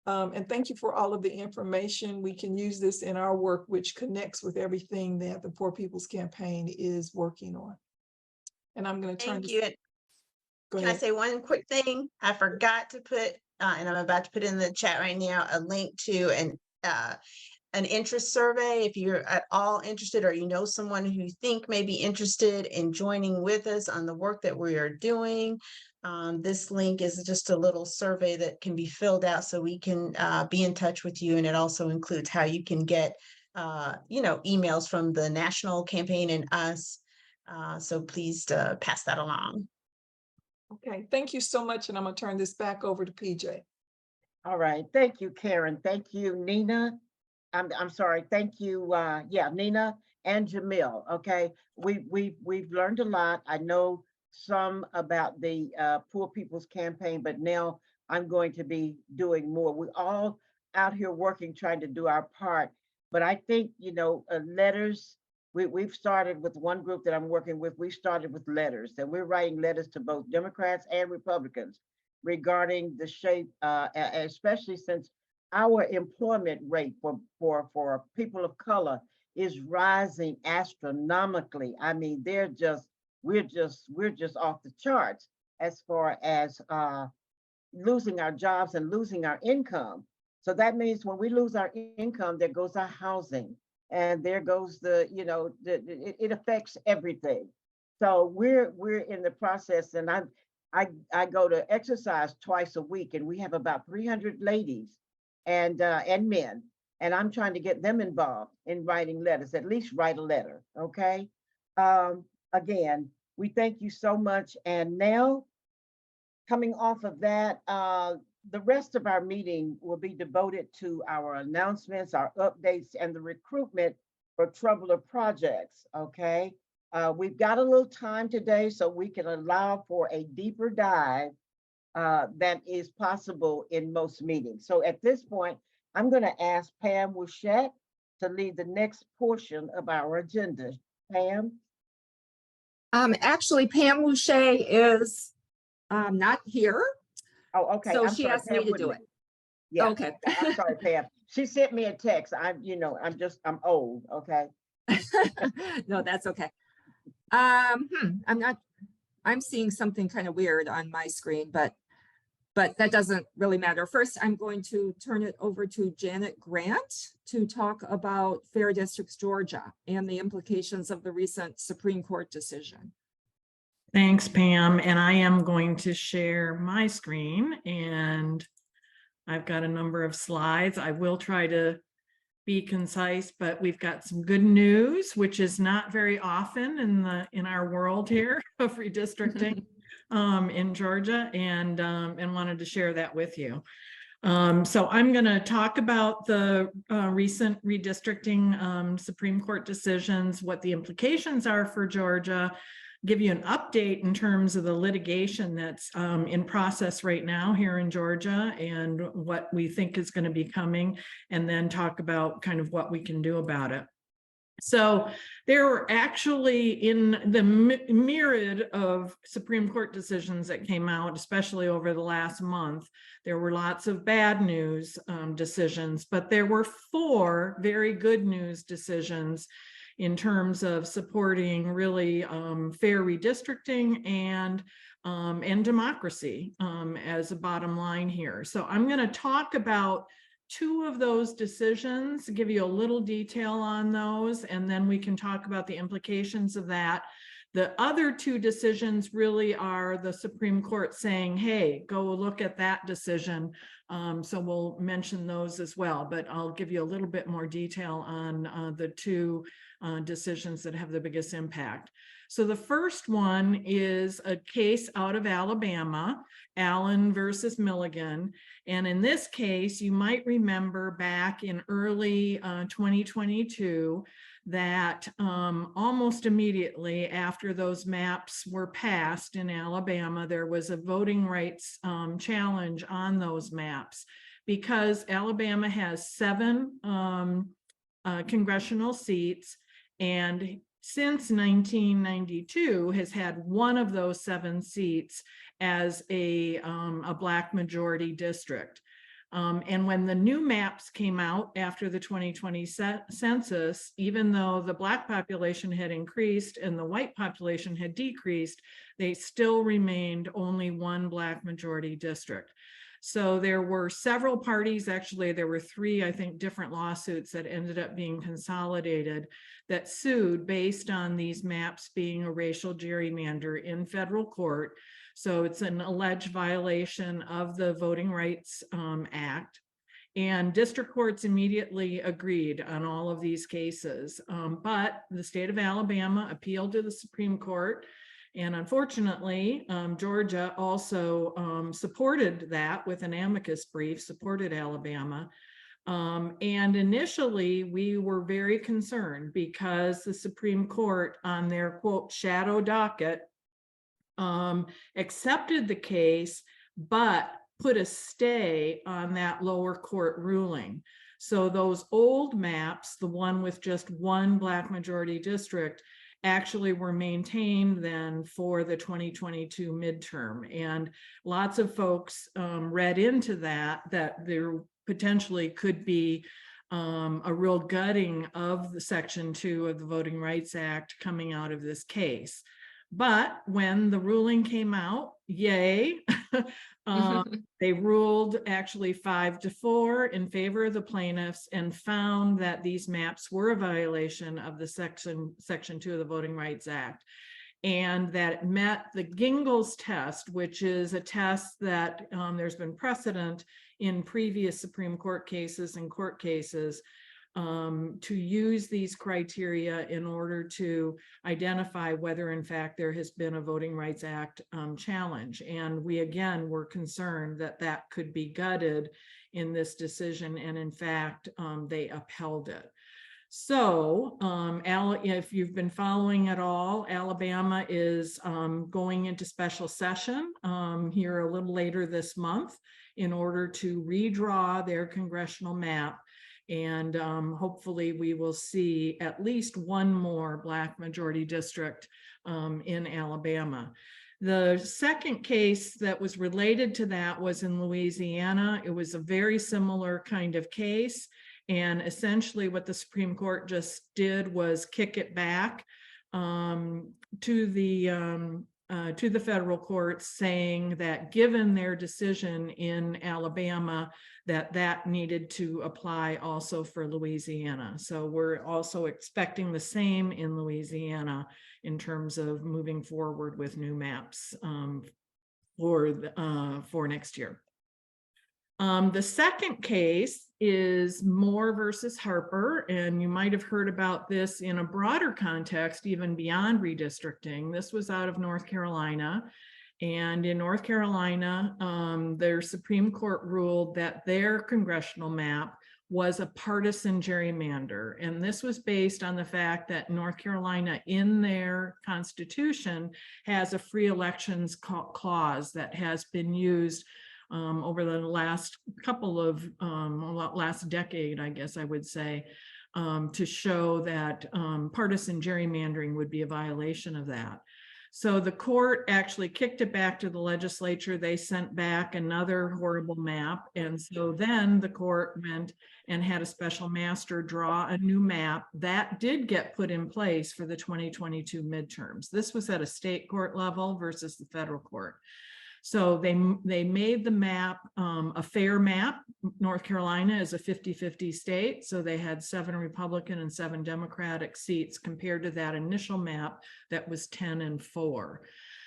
And thank you for all of the information. We can use this in our work, which connects with everything that the Poor People's Campaign is working on. And I'm going to turn Thank this. you. Go Can I ahead. say one quick thing? I forgot to put, and I'm about to put in the chat right now, a link to an interest survey. If you're at all interested, or someone who you think may be interested in joining with us on the work that we are doing, this link is just a little survey that can be filled out so we can be in touch with you. And it also includes how you can get emails from the national campaign and us. So please pass that along. Okay. Thank you so much. And I'm going to turn this back over to PJ. All right. Thank you, Karen. Thank you, Nina. I'm sorry. Thank you. Nina and JaMelle. Okay. We've learned a lot. I know some about the Poor People's Campaign, but now I'm going to be doing more. We're all out here working, trying to do our part. But I think, letters, we've started with one group that I'm working with. We started with letters, and we're writing letters to both Democrats and Republicans regarding the shape, especially since our employment rate for people of color is rising astronomically. I mean, we're just off the charts as far as losing our jobs and losing our income. So that means when we lose our income, there goes our housing, and there goes it affects everything. So we're in the process, and I go to exercise twice a week, and we have about 300 ladies and men, and I'm trying to get them involved in writing letters, at least write a letter. Okay. Again, we thank you so much. And now, coming off of that, the rest of our meeting will be devoted to our announcements, our updates, and the recruitment for Troubler projects. Okay. We've got a little time today, so we can allow for a deeper dive than is possible in most meetings. So at this point, I'm going to ask Pam Wouchette to lead the next portion of our agenda. Pam? Actually, Pam Boucher is not here, Oh, okay. so I'm she sorry, asked me Pam to do Woodley. it. Yeah, Okay. I'm sorry, Pam. She sent me a text. I'm old, okay? No, that's okay. I'm seeing something kind of weird on my screen, but that doesn't really matter. First, I'm going to turn it over to Janet Grant to talk about Fair Districts, Georgia, and the implications of the recent Supreme Court decision. Thanks, Pam. And I am going to share my screen, and I've got a number of slides. I will try to be concise, but we've got some good news, which is not very often in our world here of redistricting in Georgia, and wanted to share that with you. So I'm going to talk about the recent redistricting Supreme Court decisions, what the implications are for Georgia, give you an update in terms of the litigation that's in process right now here in Georgia and what we think is going to be coming, and then talk about kind of what we can do about it. So there were actually, in the myriad of Supreme Court decisions that came out, especially over the last month, there were lots of bad news decisions, but there were 4 very good news decisions in terms of supporting really fair redistricting and democracy as a bottom line here. So I'm going to talk about 2 of those decisions, give you a little detail on those, and then we can talk about the implications of that. The other 2 decisions really are the Supreme Court saying, hey, go look at that decision. So we'll mention those as well, but I'll give you a little bit more detail on the 2 decisions that have the biggest impact. So the first one is a case out of Alabama, Allen versus Milligan. And in this case, you might remember back in early 2022 that almost immediately after those maps were passed in Alabama, there was a voting rights challenge on those maps because Alabama has 7 congressional seats, and since 1992 has had one of those 7 seats as a Black majority district. And when the new maps came out after the 2020 census, even though the Black population had increased and the white population had decreased, they still remained only one Black majority district. So there were several parties, actually there were 3, I think, different lawsuits that ended up being consolidated that sued based on these maps being a racial gerrymander in federal court. So it's an alleged violation of the Voting Rights Act. And district courts immediately agreed on all of these cases. But the state of Alabama appealed to the Supreme Court. And unfortunately, Georgia also supported that with an amicus brief, supported Alabama. And initially, we were very concerned because the Supreme Court, on their quote shadow docket, accepted the case, but put a stay on that lower court ruling. So those old maps, the one with just one Black majority district, actually were maintained then for the 2022 midterm. And lots of folks read into that there potentially could be a real gutting of the Section 2 of the Voting Rights Act coming out of this case. But when the ruling came out, yay, they ruled actually 5-4 in favor of the plaintiffs and found that these maps were a violation of the Section 2 of the Voting Rights Act, and that it met the Gingell's test, which is a test that there's been precedent in previous Supreme Court cases and court cases to use these criteria in order to identify whether in fact there has been a Voting Rights Act challenge. And we again were concerned that that could be gutted in this decision, and in fact they upheld it. So if you've been following at all, Alabama is going into special session here a little later this month in order to redraw their congressional map. And hopefully we will see at least one more Black majority district in Alabama. The second case that was related to that was in Louisiana. It was a very similar kind of case. And essentially what the Supreme Court just did was kick it back to the federal courts, saying that given their decision in Alabama, that needed to apply also for Louisiana. So we're also expecting the same in Louisiana in terms of moving forward with new maps for next year. The second case is Moore versus Harper, and you might have heard about this in a broader context, even beyond redistricting. This was out of North Carolina, and in North Carolina, their Supreme Court ruled that their congressional map was a partisan gerrymander, and this was based on the fact that North Carolina, in their constitution, has a free elections clause that has been used over the last couple of last decade, I guess I would say, to show that partisan gerrymandering would be a violation of that. So the court actually kicked it back to the legislature. They sent back another horrible map. And so then the court went and had a special master draw a new map that did get put in place for the 2022 midterms. This was at a state court level versus the federal court. So they made the map a fair map. North Carolina is a 50-50 state. So they had 7 Republican and 7 Democratic seats compared to that initial map that was 10-4.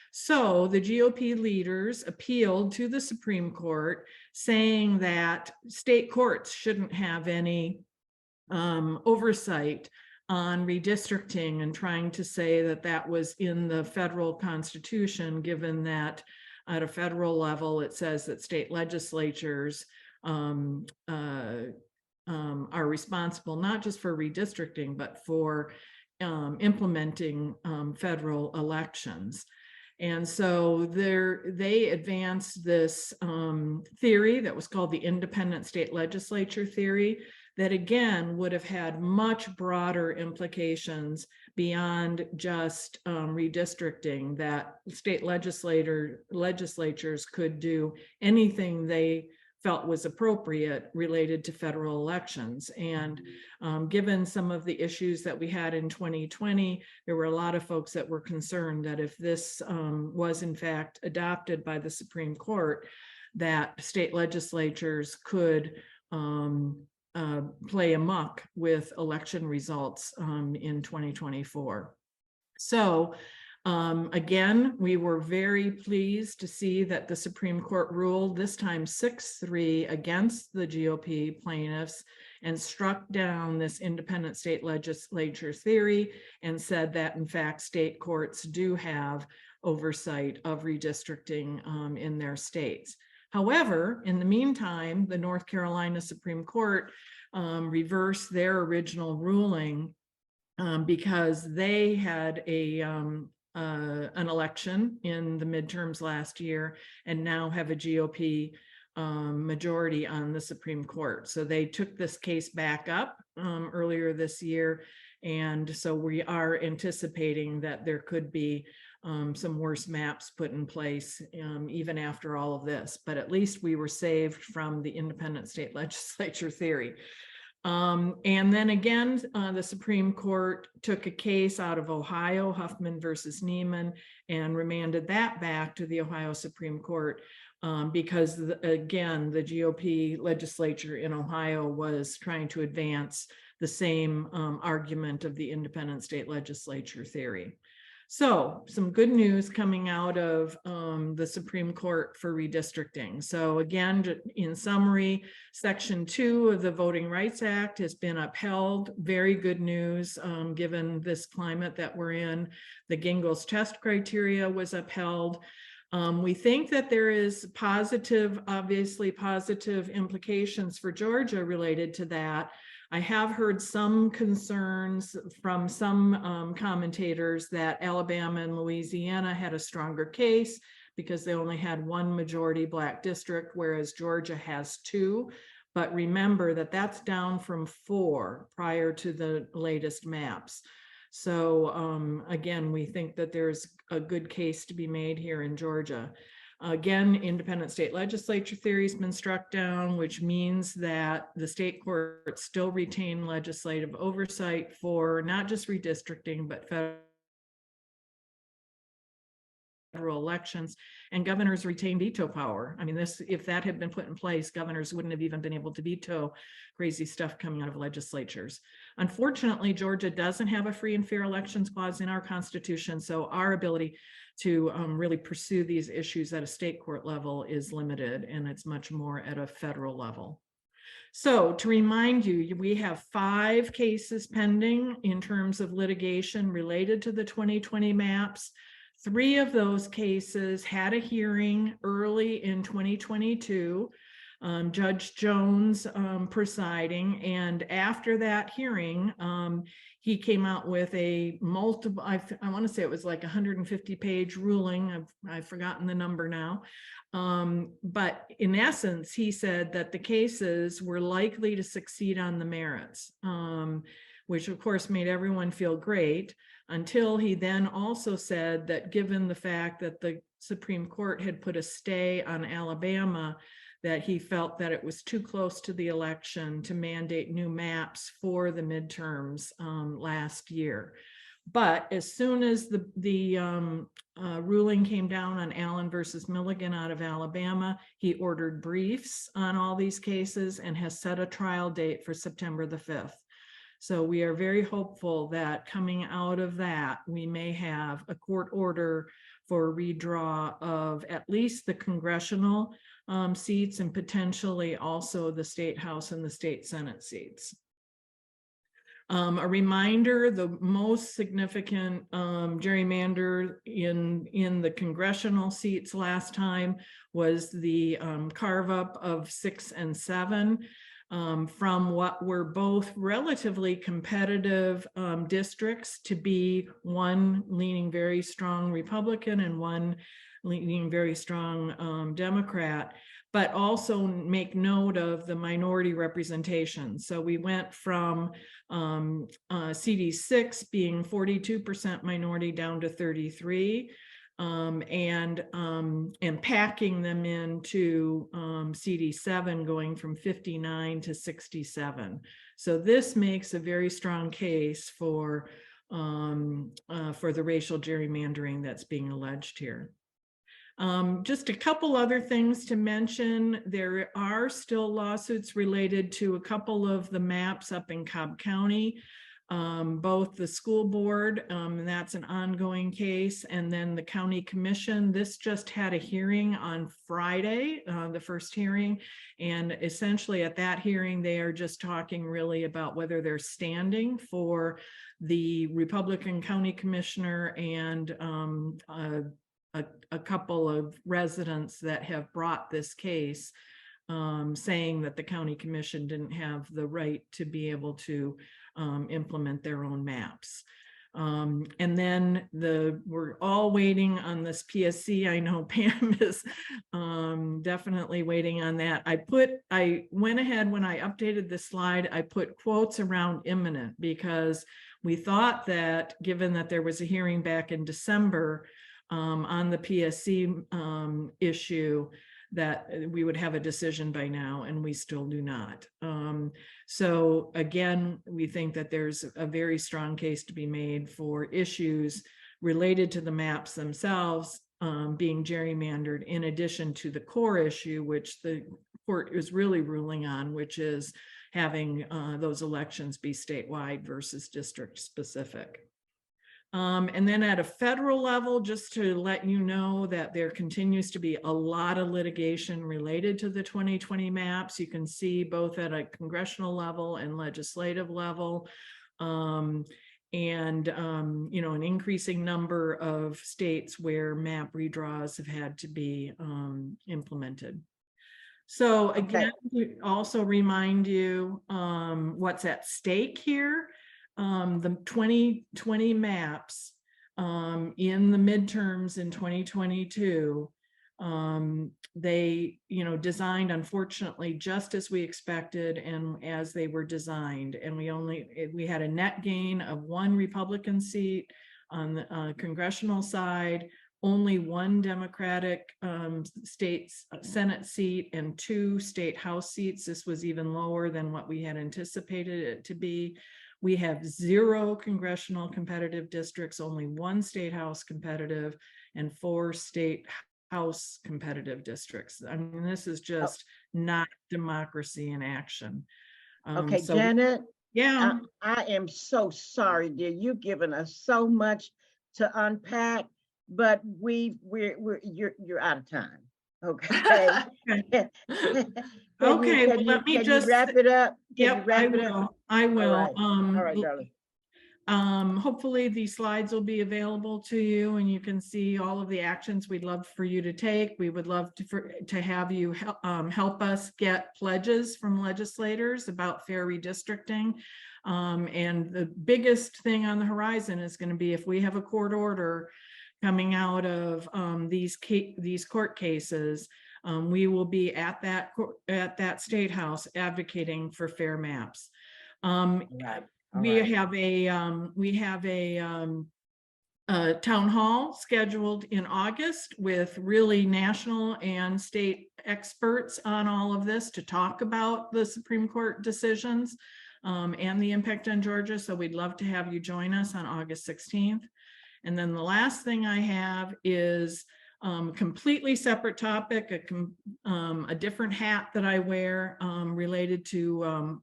So the GOP leaders appealed to the Supreme Court, saying that state courts shouldn't have any oversight on redistricting, and trying to say that that was in the federal constitution, given that at a federal level, it says that state legislatures are responsible not just for redistricting, but for implementing federal elections. And so they advanced this theory that was called the independent state legislature theory, that again would have had much broader implications beyond just redistricting, that state legislatures could do anything they felt was appropriate related to federal elections. And given some of the issues that we had in 2020, there were a lot of folks that were concerned that if this was in fact adopted by the Supreme Court, that state legislatures could play amok with election results in 2024. So again, we were very pleased to see that the Supreme Court ruled, this time 6-3 against the GOP plaintiffs, and struck down this independent state legislature theory and said that in fact state courts do have oversight of redistricting in their states. However, in the meantime, the North Carolina Supreme Court reversed their original ruling because they had an election in the midterms last year and now have a GOP majority on the Supreme Court. So they took this case back up earlier this year. And so we are anticipating that there could be some worse maps put in place even after all of this, but at least we were saved from the independent state legislature theory. And then again, the Supreme Court took a case out of Ohio, Huffman versus Neiman, and remanded that back to the Ohio Supreme Court because again, the GOP legislature in Ohio was trying to advance the same argument of the independent state legislature theory. So some good news coming out of the Supreme Court for redistricting. So again, in summary, Section 2 of the Voting Rights Act has been upheld. Very good news given this climate that we're in. The Gingell's test criteria was upheld. We think that there is obviously positive implications for Georgia related to that. I have heard some concerns from some commentators that Alabama and Louisiana had a stronger case because they only had one majority Black district, whereas Georgia has 2. But remember that that's down from 4 prior to the latest maps. So again, we think that there's a good case to be made here in Georgia. Again, independent state legislature theory has been struck down, which means that the state courts still retain legislative oversight for not just redistricting, but federal elections, and governors retain veto power. I mean, this, if that had been put in place, governors wouldn't have even been able to veto crazy stuff coming out of legislatures. Unfortunately, Georgia doesn't have a free and fair elections clause in our Constitution, so our ability to really pursue these issues at a state court level is limited, and it's much more at a federal level. So to remind you, we have 5 cases pending in terms of litigation related to the 2020 maps. 3 of those cases had a hearing early in 2022, Judge Jones presiding, and after that hearing, he came out with a multiple, I want to say it was like 150-page ruling. I've forgotten the number now. But in essence, he said that the cases were likely to succeed on the merits, which of course made everyone feel great, until he then also said that given the fact that the Supreme Court had put a stay on Alabama, that he felt that it was too close to the election to mandate new maps for the midterms last year. But as soon as the ruling came down on Allen versus Milligan out of Alabama, he ordered briefs on all these cases and has set a trial date for September the 5th. So we are very hopeful that coming out of that, we may have a court order for redraw of at least the congressional seats and potentially also the state house and the state senate seats. A reminder, the most significant gerrymander in the congressional seats last time was the carve up of 6 and 7. From what were both relatively competitive districts to be one leaning very strong Republican and one leaning very strong Democrat, but also make note of the minority representation. So we went from CD6 being 42% minority down to 33%. And packing them into CD7 going from 59 to 67. So this makes a very strong case for the racial gerrymandering that's being alleged here. Just a couple other things to mention. There are still lawsuits related to a couple of the maps up in Cobb County. Both the school board, and that's an ongoing case, and then the county commission. This just had a hearing on Friday, the first hearing, and essentially at that hearing they are just talking really about whether they're standing for the Republican county commissioner and a couple of residents that have brought this case, saying that the county commission didn't have the right to be able to implement their own maps. And then we're all waiting on this PSC. I know Pam is definitely waiting on that. I went ahead when I updated the slide, I put quotes around imminent because we thought that given that there was a hearing back in December on the PSC issue, that we would have a decision by now, and we still do not. So again, we think that there's a very strong case to be made for issues related to the maps themselves being gerrymandered, in addition to the core issue, which the court is really ruling on, which is having those elections be statewide versus district specific. And then at a federal level, just to let you know that there continues to be a lot of litigation related to the 2020 maps. You can see both at a congressional level and legislative level, and you know, an increasing number of states where map redraws have had to be implemented. So Okay. again, to also remind you what's at stake here. The 2020 maps in the midterms in 2022, they, designed unfortunately just as we expected and as they were designed. And we had a net gain of 1 Republican seat on the congressional side, only 1 Democratic state Senate seat and 2 state House seats. This was even lower than what we had anticipated it to be. We have 0 congressional competitive districts, only 1 state House competitive, and 4 state House competitive districts. I mean, this is just not democracy in action. Okay, So, Janet, yeah. I am so sorry, dear. You've given us so much to unpack, but you're out of time. Okay. Okay. Can Okay, you, well, let me can you just, wrap it up? Can you yep, wrap I it up? will, I will. All right, darling. Hopefully these slides will be available to you and you can see all of the actions we'd love for you to take. We would love to have you help us get pledges from legislators about fair redistricting. And the biggest thing on the horizon is going to be if we have a court order coming out of these court cases, we will be at that state house advocating for fair maps. Right. We have a town hall scheduled in August with really national and state experts on all of this to talk about the Supreme Court decisions and the impact on Georgia. So we'd love to have you join us on August 16th. And then the last thing I have is completely separate topic, a different hat that I wear related to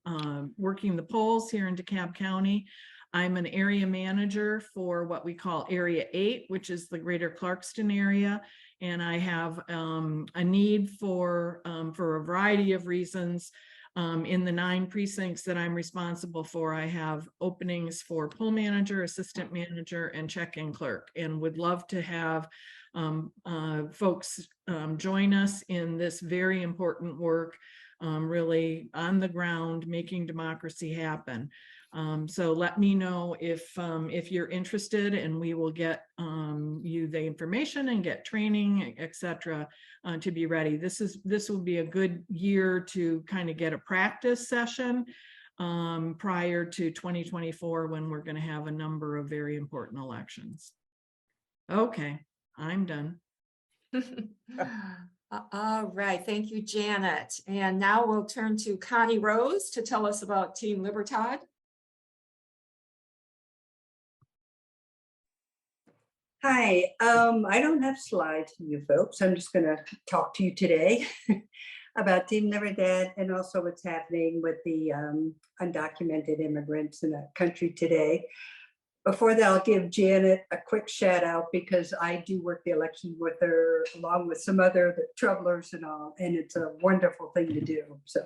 working the polls here in DeKalb County. I'm an area manager for what we call Area 8, which is the greater Clarkston area. And I have a need for a variety of reasons. In the 9 precincts that I'm responsible for, I have openings for poll manager, assistant manager, and check-in clerk, and would love to have folks join us in this very important work, really on the ground, making democracy happen. So let me know if you're interested, and we will get you the information and get training, etc., to be ready. This will be a good year to kind of get a practice session prior to 2024, when we're going to have a number of very important elections. Okay, I'm done. All right, thank you, Janet. And now we'll turn to Connie Rose to tell us about Team Libertad. Hi, I don't have slides for you folks. I'm just going to talk to you today about Team Libertad and also what's happening with the undocumented immigrants in the country today. Before that, I'll give Janet a quick shout out because I do work the election with her along with some other troublers and all, and it's a wonderful thing to do. So,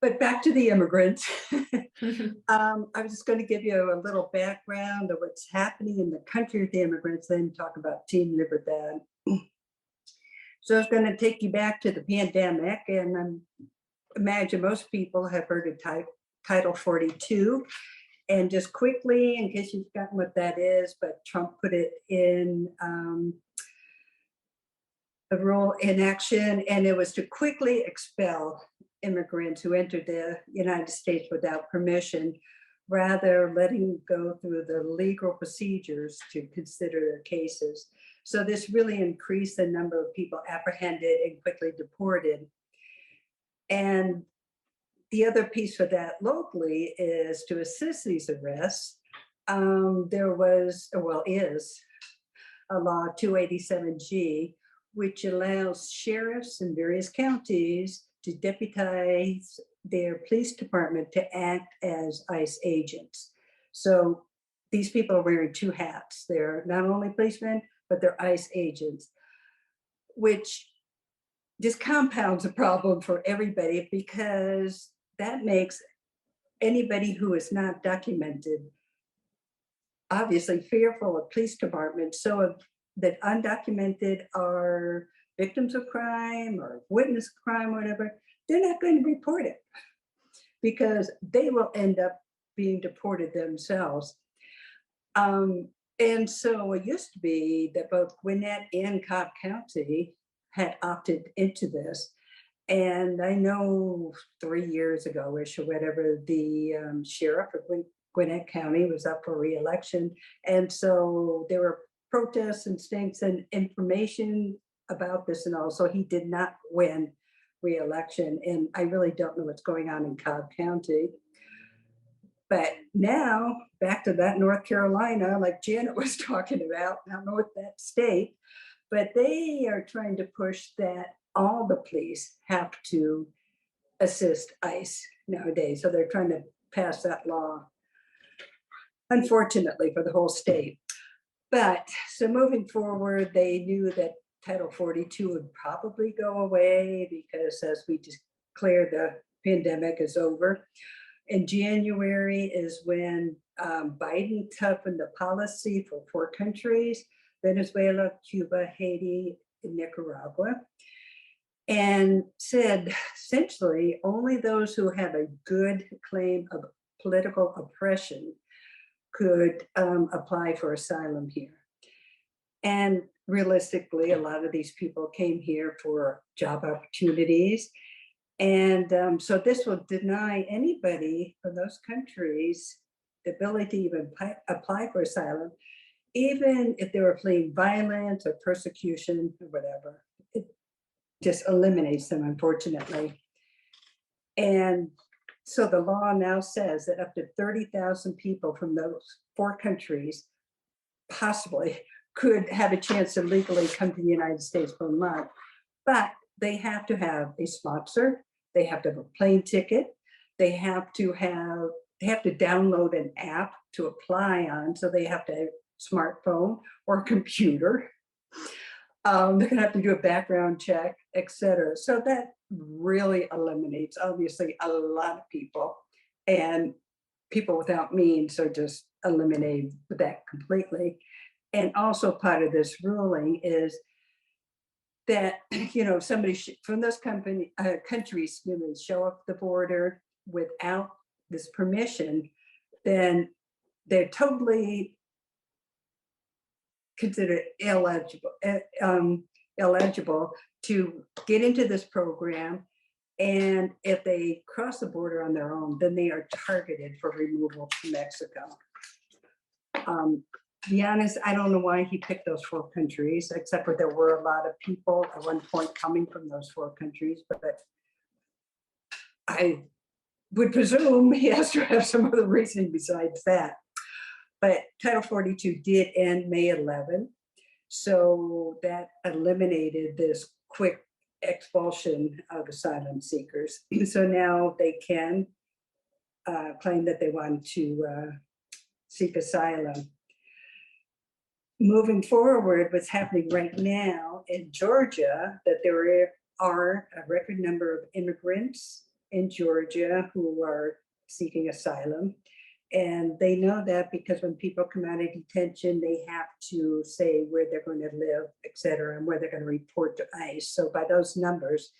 but back to the immigrants. I was just going to give you a little background of what's happening in the country with the immigrants, then talk about Team Libertad. So I was going to take you back to the pandemic, and imagine most people have heard of Title 42. And just quickly, in case you've forgotten what that is, but Trump put it in the rule in action, and it was to quickly expel immigrants who entered the United States without permission, rather letting go through the legal procedures to consider their cases. So this really increased the number of people apprehended and quickly deported. And the other piece for that locally is to assist these arrests. There was, well, is a law 287G, which allows sheriffs in various counties to deputize their police department to act as ICE agents. So these people are wearing 2 hats. They're not only policemen, but they're ICE agents, which just compounds a problem for everybody, because that makes anybody who is not documented obviously fearful of police departments. So that undocumented are victims of crime or witness crime, whatever, they're not going to report it because they will end up being deported themselves. And so it used to be that both Gwinnett and Cobb County had opted into this. And I know 3 years ago-ish or whatever, the sheriff of Gwinnett County was up for re-election. And so there were protests and stinks and information about this and all. So he did not win re-election. And I really don't know what's going on in Cobb County. But now back to that North Carolina, like Janet was talking about, I don't know what that state, but they are trying to push that all the police have to assist ICE nowadays. So they're trying to pass that law, unfortunately, for the whole state. But so moving forward, they knew that Title 42 would probably go away because as we declare the pandemic is over. In January is when Biden toughened the policy for 4 countries, Venezuela, Cuba, Haiti, and Nicaragua, and said essentially only those who have a good claim of political oppression could apply for asylum here. And realistically, a lot of these people came here for job opportunities. And so this will deny anybody from those countries the ability to even apply for asylum, even if they were fleeing violence or persecution or whatever. It just eliminates them, unfortunately. And so the law now says that up to 30,000 people from those 4 countries possibly could have a chance to legally come to the United States for a month, but they have to have a sponsor. They have to have a plane ticket. They have to download an app to apply on. So they have to have a smartphone or a computer. They're gonna have to do a background check, et cetera. So that really eliminates, obviously, a lot of people, and people without means are just eliminated with that completely. And also part of this ruling is that, you know, somebody from those countries show up the border without this permission, then they're totally considered eligible to get into this program. And if they cross the border on their own, then they are targeted for removal to Mexico. To be honest, I don't know why he picked those 4 countries, except for there were a lot of people at one point coming from those 4 countries, but I would presume he has to have some other reason besides that. But Title 42 did end May 11. So that eliminated this quick expulsion of asylum seekers. So now they can claim that they want to seek asylum. Moving forward, what's happening right now in Georgia, that there are a record number of immigrants in Georgia who are seeking asylum. And they know that because when people come out of detention, they have to say where they're going to live, et cetera, and where they're going to report to ICE. So by those numbers,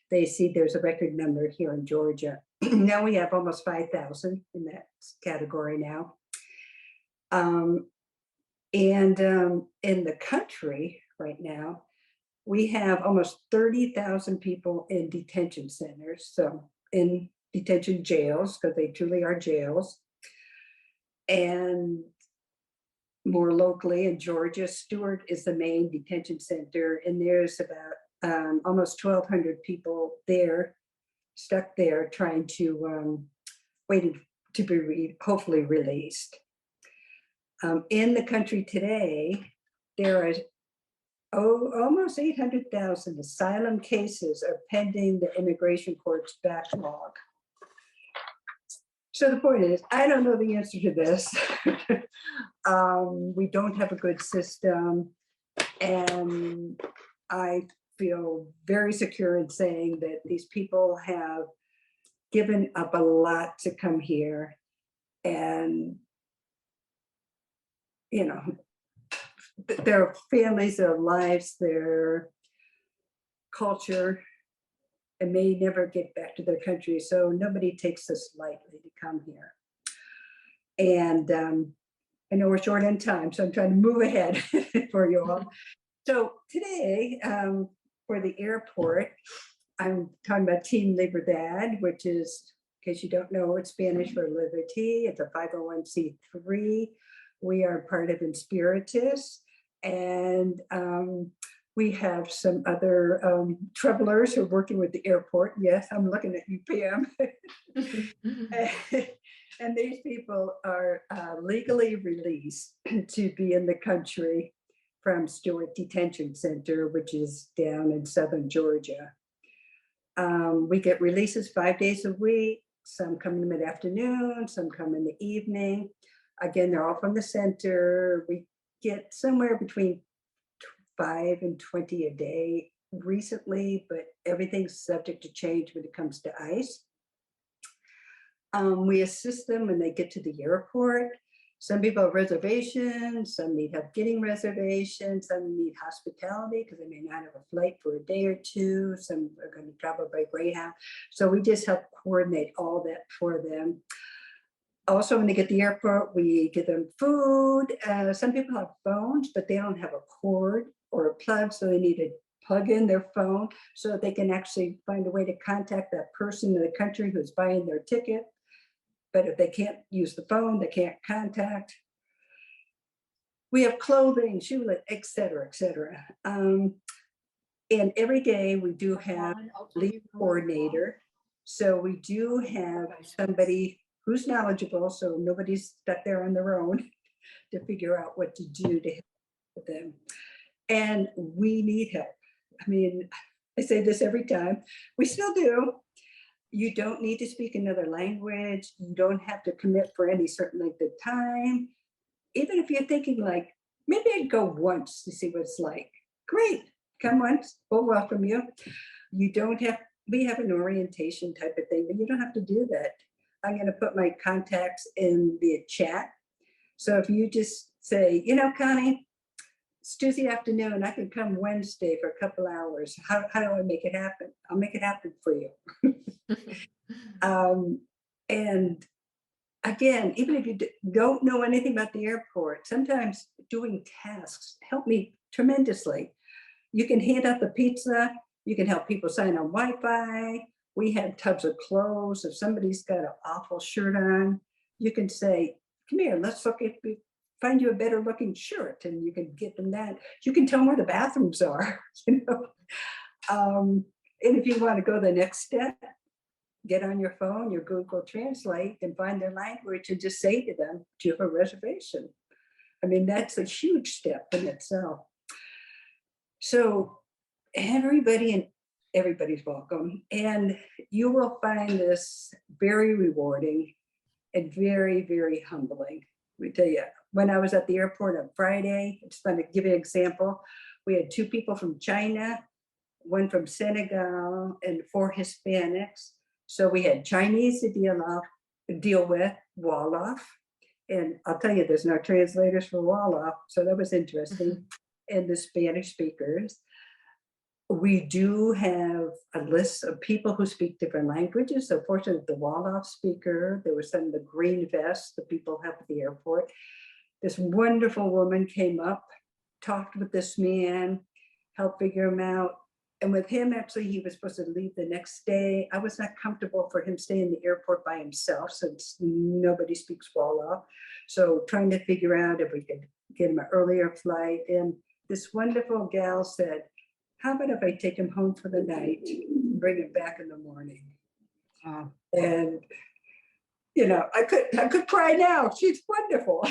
they see there's a record number here in Georgia. Now we have almost 5,000 in that category now. And in the country right now, we have almost 30,000 people in detention centers. So in detention jails, because they truly are jails. And more locally in Georgia, Stewart is the main detention center. And there's about almost 1,200 people there, stuck there trying to, waiting to be hopefully released. In the country today, there are almost 800,000 asylum cases are pending the immigration court's backlog. So the point is, I don't know the answer to this. We don't have a good system. And I feel very secure in saying that these people have given up a lot to come here. And you know, their families, their lives, their culture and may never get back to their country. So nobody takes this lightly to come here. And I know we're short on time, so I'm trying to move ahead for you all. So today, for the airport, I'm talking about Team Libertad, which is, in case you don't know, it's Spanish for liberty. It's a 501c3. We are part of Inspiritus, and we have some other troublers who are working with the airport. Yes, I'm looking at you, Pam. And these people are legally released to be in the country from Stewart Detention Center, which is down in southern Georgia. We get releases 5 days a week. Some come in mid-afternoon, some come in the evening. Again, they're all from the center. We get somewhere between 5 and 20 a day recently, but everything's subject to change when it comes to ICE. We assist them when they get to the airport. Some people have reservations, some need help getting reservations, some need hospitality because they may not have a flight for a day or two. Some are going to travel by Greyhound. So we just help coordinate all that for them. Also, when they get to the airport, we give them food. Some people have phones, but they don't have a cord or a plug, so they need to plug in their phone so that they can actually find a way to contact that person in the country who's buying their ticket. But if they can't use the phone, they can't contact. We have clothing, shoe, et cetera, et cetera. And every day we do have a lead coordinator. So we do have somebody who's knowledgeable, so nobody's stuck there on their own to figure out what to do to help them. And we need help. I mean, I say this every time, we still do. You don't need to speak another language. You don't have to commit for any certain length of time. Even if you're thinking like, maybe I'd go once to see what it's like. Great, come once, we'll welcome you. You don't have, we have an orientation type of thing, but you don't have to do that. I'm gonna put my contacts in the chat. So if you just say, you know, Connie, it's Tuesday afternoon, I can come Wednesday for a couple hours. How do I make it happen? I'll make it happen for you. And again, even if you don't know anything about the airport, sometimes doing tasks help me tremendously. You can hand out the pizza, you can help people sign on Wi-Fi. We have tubs of clothes. If somebody's got an awful shirt on, you can say, come here, let's look at, find you a better looking shirt, and you can get them that. You can tell them where the bathrooms are, you know. And if you want to go the next step, get on your phone, your Google Translate, and find their language and just say to them, do you have a reservation? I mean, that's a huge step in itself. So everybody's welcome. And you will find this very rewarding and very, very humbling. Let me tell you, when I was at the airport on Friday, I just want to give you an example. We had 2 people from China, 1 from Senegal, and 4 Hispanics. So we had Chinese to deal with, Wolof. And I'll tell you, there's no translators for Wolof, so that was interesting. And the Spanish speakers. We do have a list of people who speak different languages. So fortunately, the Wolof speaker, there was some of the green vests the people have at the airport. This wonderful woman came up, talked with this man, helped figure him out. And with him, actually, he was supposed to leave the next day. I was not comfortable for him staying in the airport by himself since nobody speaks Wolof. So trying to figure out if we could get him an earlier flight. And this wonderful gal said, how about if I take him home for the night, bring him back in the morning? And, you know, I could cry now. She's wonderful.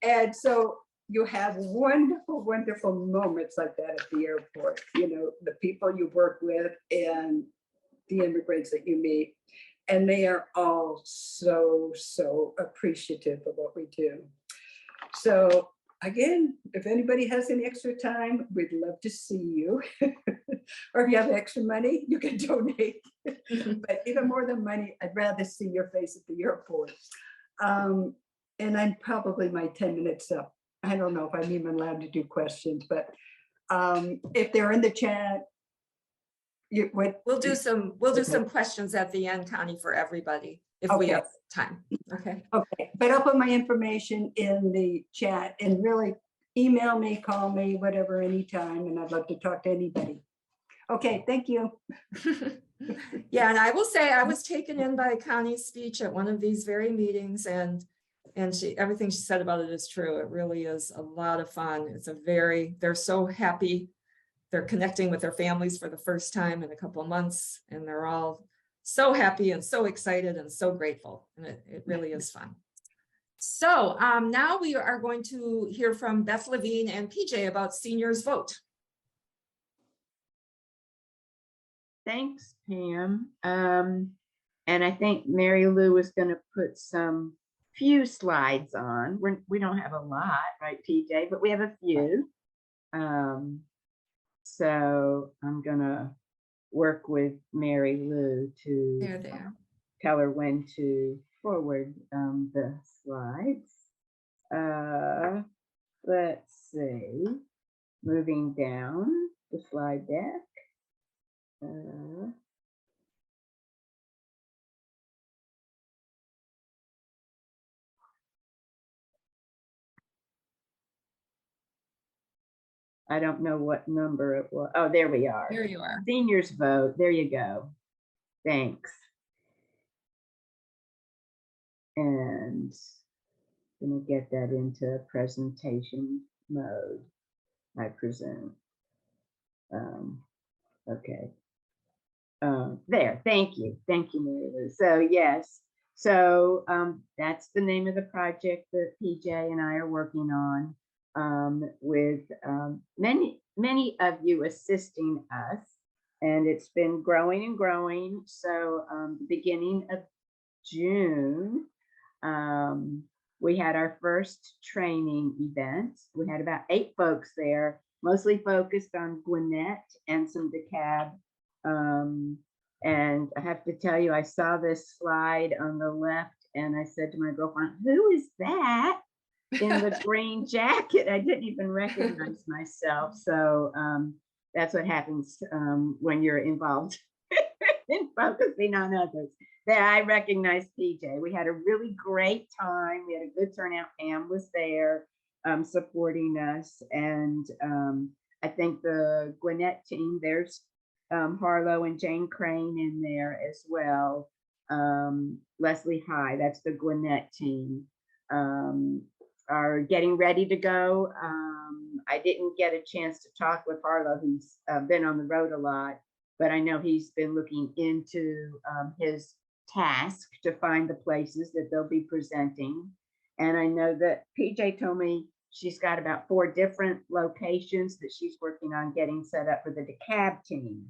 And so you have wonderful, wonderful moments like that at the airport. You know, the people you work with and the immigrants that you meet. And they are all so, so appreciative of what we do. So again, if anybody has any extra time, we'd love to see you. Or if you have extra money, you can donate. But even more than money, I'd rather see your face at the airport. And I'm probably my 10 minutes up. I don't know if I'm even allowed to do questions, but if they're in the chat, what? We'll do some questions at the end, Connie, for everybody, if we Okay. have time. Okay. Okay, but I'll put my information in the chat and really email me, call me, whatever, anytime, and I'd love to talk to anybody. Okay, thank you. Yeah, and I will say I was taken in by Connie's speech at one of these very meetings, and everything she said about it is true. It really is a lot of fun. They're so happy. They're connecting with their families for the first time in a couple of months, and they're all so happy and so excited and so grateful. And it really is fun. So now we are going to hear from Beth Levine and PJ about Seniors Vote. Thanks, Pam. And I think Mary Lou is going to put some few slides on. We don't have a lot, right, PJ? But we have a few. So I'm going to work with Mary Lou to There. tell her when to forward the slides. Let's see. Moving down the slide deck. I don't know what number it was. Oh, there we are. There you are. Seniors Vote. There you go. Thanks. And gonna get that into presentation mode, I presume. Okay. There, thank you, Mary Lou. So yes, so that's the name of the project that PJ and I are working on, with many of you assisting us, and it's been growing and growing. So the beginning of June, we had our first training event. We had about 8 folks there, mostly focused on Gwinnett and some DeKalb. And I have to tell you, I saw this slide on the left and I said to my girlfriend, who is that in the green jacket? I didn't even recognize myself. So that's what happens when you're involved in focusing on others. That I recognized PJ. We had a really great time. We had a good turnout. Pam was there supporting us. And I think the Gwinnett team, there's Harlow and Jane Crane in there as well. Leslie High, that's the Gwinnett team, are getting ready to go. I didn't get a chance to talk with Harlow, who's been on the road a lot, but I know he's been looking into his task to find the places that they'll be presenting. And I know that PJ told me she's got about 4 different locations that she's working on getting set up for the DeKalb team.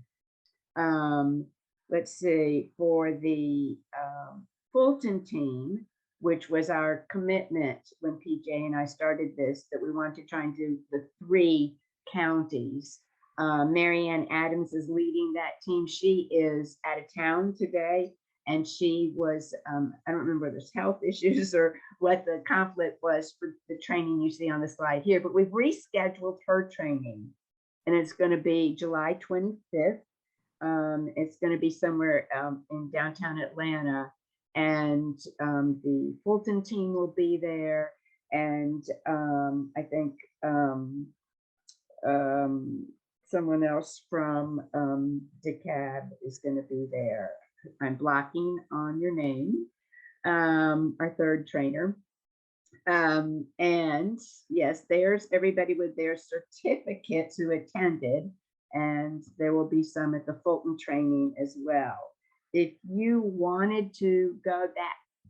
Let's see, for the Fulton team, which was our commitment when PJ and I started this, that we want to try and do the 3 counties. Marianne Adams is leading that team. She is out of town today, and she was, I don't remember whether there's health issues or what the conflict was for the training you see on the slide here, but we've rescheduled her training, and it's going to be July 25th. It's going to be somewhere in downtown Atlanta, and the Fulton team will be there, and I think someone else from DeKalb is going to be there. I'm blocking on your name, our 3rd trainer. And yes, there's everybody with their certificates who attended, and there will be some at the Fulton training as well. If you wanted to go,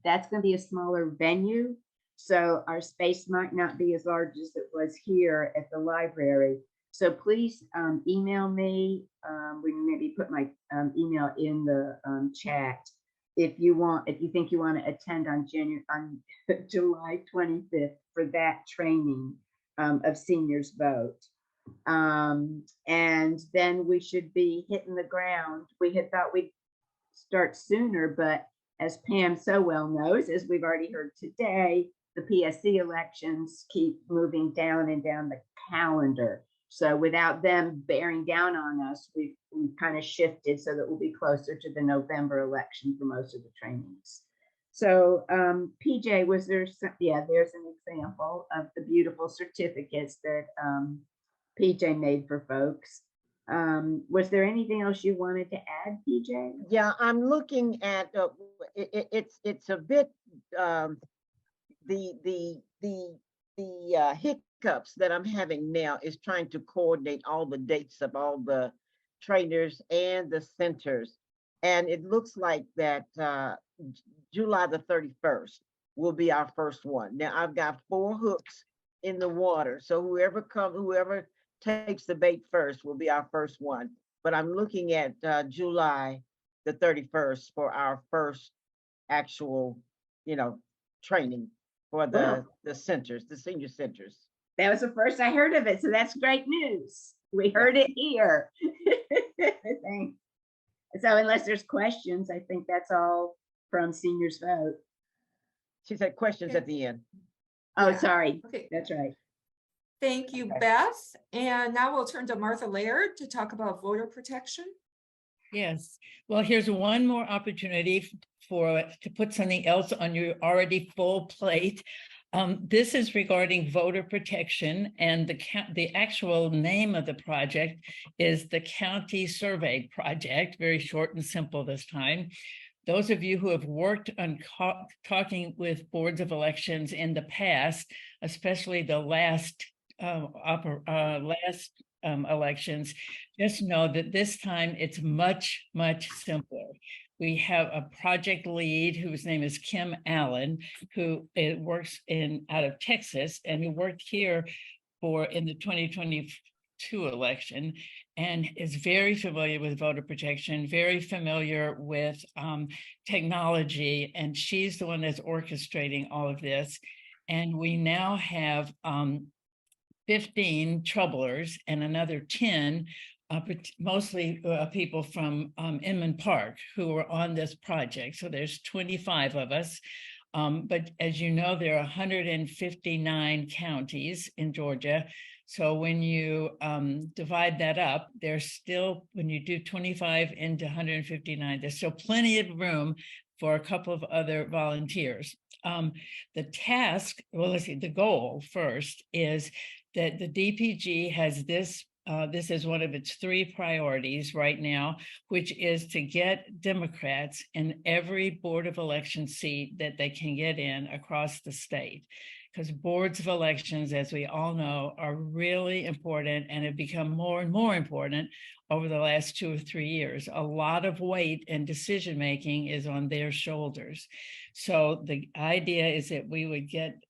that's going to be a smaller venue, so our space might not be as large as it was here at the library. So please email me. We can maybe put my email in the chat if you think you want to attend on July 25th for that training of Seniors Vote. And then we should be hitting the ground. We had thought we'd start sooner, but as Pam so well knows, as we've already heard today, the PSC elections keep moving down and down the calendar. So without them bearing down on us, we've kind of shifted so that we'll be closer to the November election for most of the trainings. So PJ, was there some, yeah, there's an example of the beautiful certificates that PJ made for folks. Was there anything else you wanted to add, PJ? Yeah, I'm looking at, it's a bit, the hiccups that I'm having now is trying to coordinate all the dates of all the trainers and the centers. And it looks like that July the 31st will be our first one. Now I've got 4 hooks in the water. So whoever takes the bait first will be our first one. But I'm looking at July the 31st for our first actual, training for Wow. the centers, the senior centers. That was the first I heard of it, so that's great news. We heard it here. Thanks. So unless there's questions, I think that's all from Seniors Vote. She said questions at the end. Oh, Yeah. sorry. Okay, That's right. thank you, Okay. Beth. And now we'll turn to Martha Laird to talk about voter protection. Yes, well, here's one more opportunity to put something else on your already full plate. This is regarding voter protection, and the actual name of the project is the County Survey Project, very short and simple this time. Those of you who have worked on talking with boards of elections in the past, especially the last elections, just know that this time it's much, much simpler. We have a project lead whose name is Kim Allen, who works out of Texas, and who worked here in the 2022 election, and is very familiar with voter protection, very familiar with technology, and she's the one that's orchestrating all of this. And we now have 15 troublers and another 10, mostly people from Inman Park who are on this project. So there's 25 of us. But as you know, there are 159 counties in Georgia. So when you divide that up, there's still, when you do 25 into 159, there's still plenty of room for a couple of other volunteers. The task, well, let's see, the goal first is that the DPG has this is one of its 3 priorities right now, which is to get Democrats in every Board of Election seat that they can get in across the state. Because boards of elections, as we all know, are really important and have become more and more important over the last 2 or 3 years. A lot of weight and decision-making is on their shoulders. So the idea is that we would get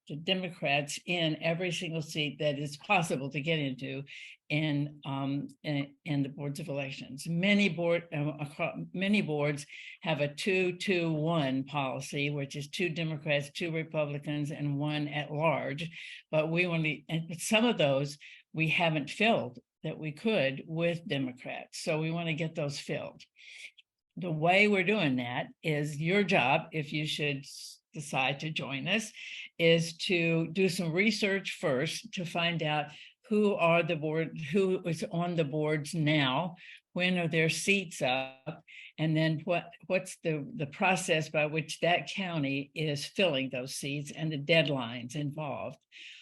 the Democrats in every single seat that is possible to get into in the boards of elections. Many boards have a 2-2-1 policy, which is 2 Democrats, 2 Republicans, and 1 at large. But some of those we haven't filled that we could with Democrats. So we want to get those filled. The way we're doing that is your job, if you should decide to join us, is to do some research first to find out who is on the boards now, when are their seats up, and then what's the process by which that county is filling those seats and the deadlines involved.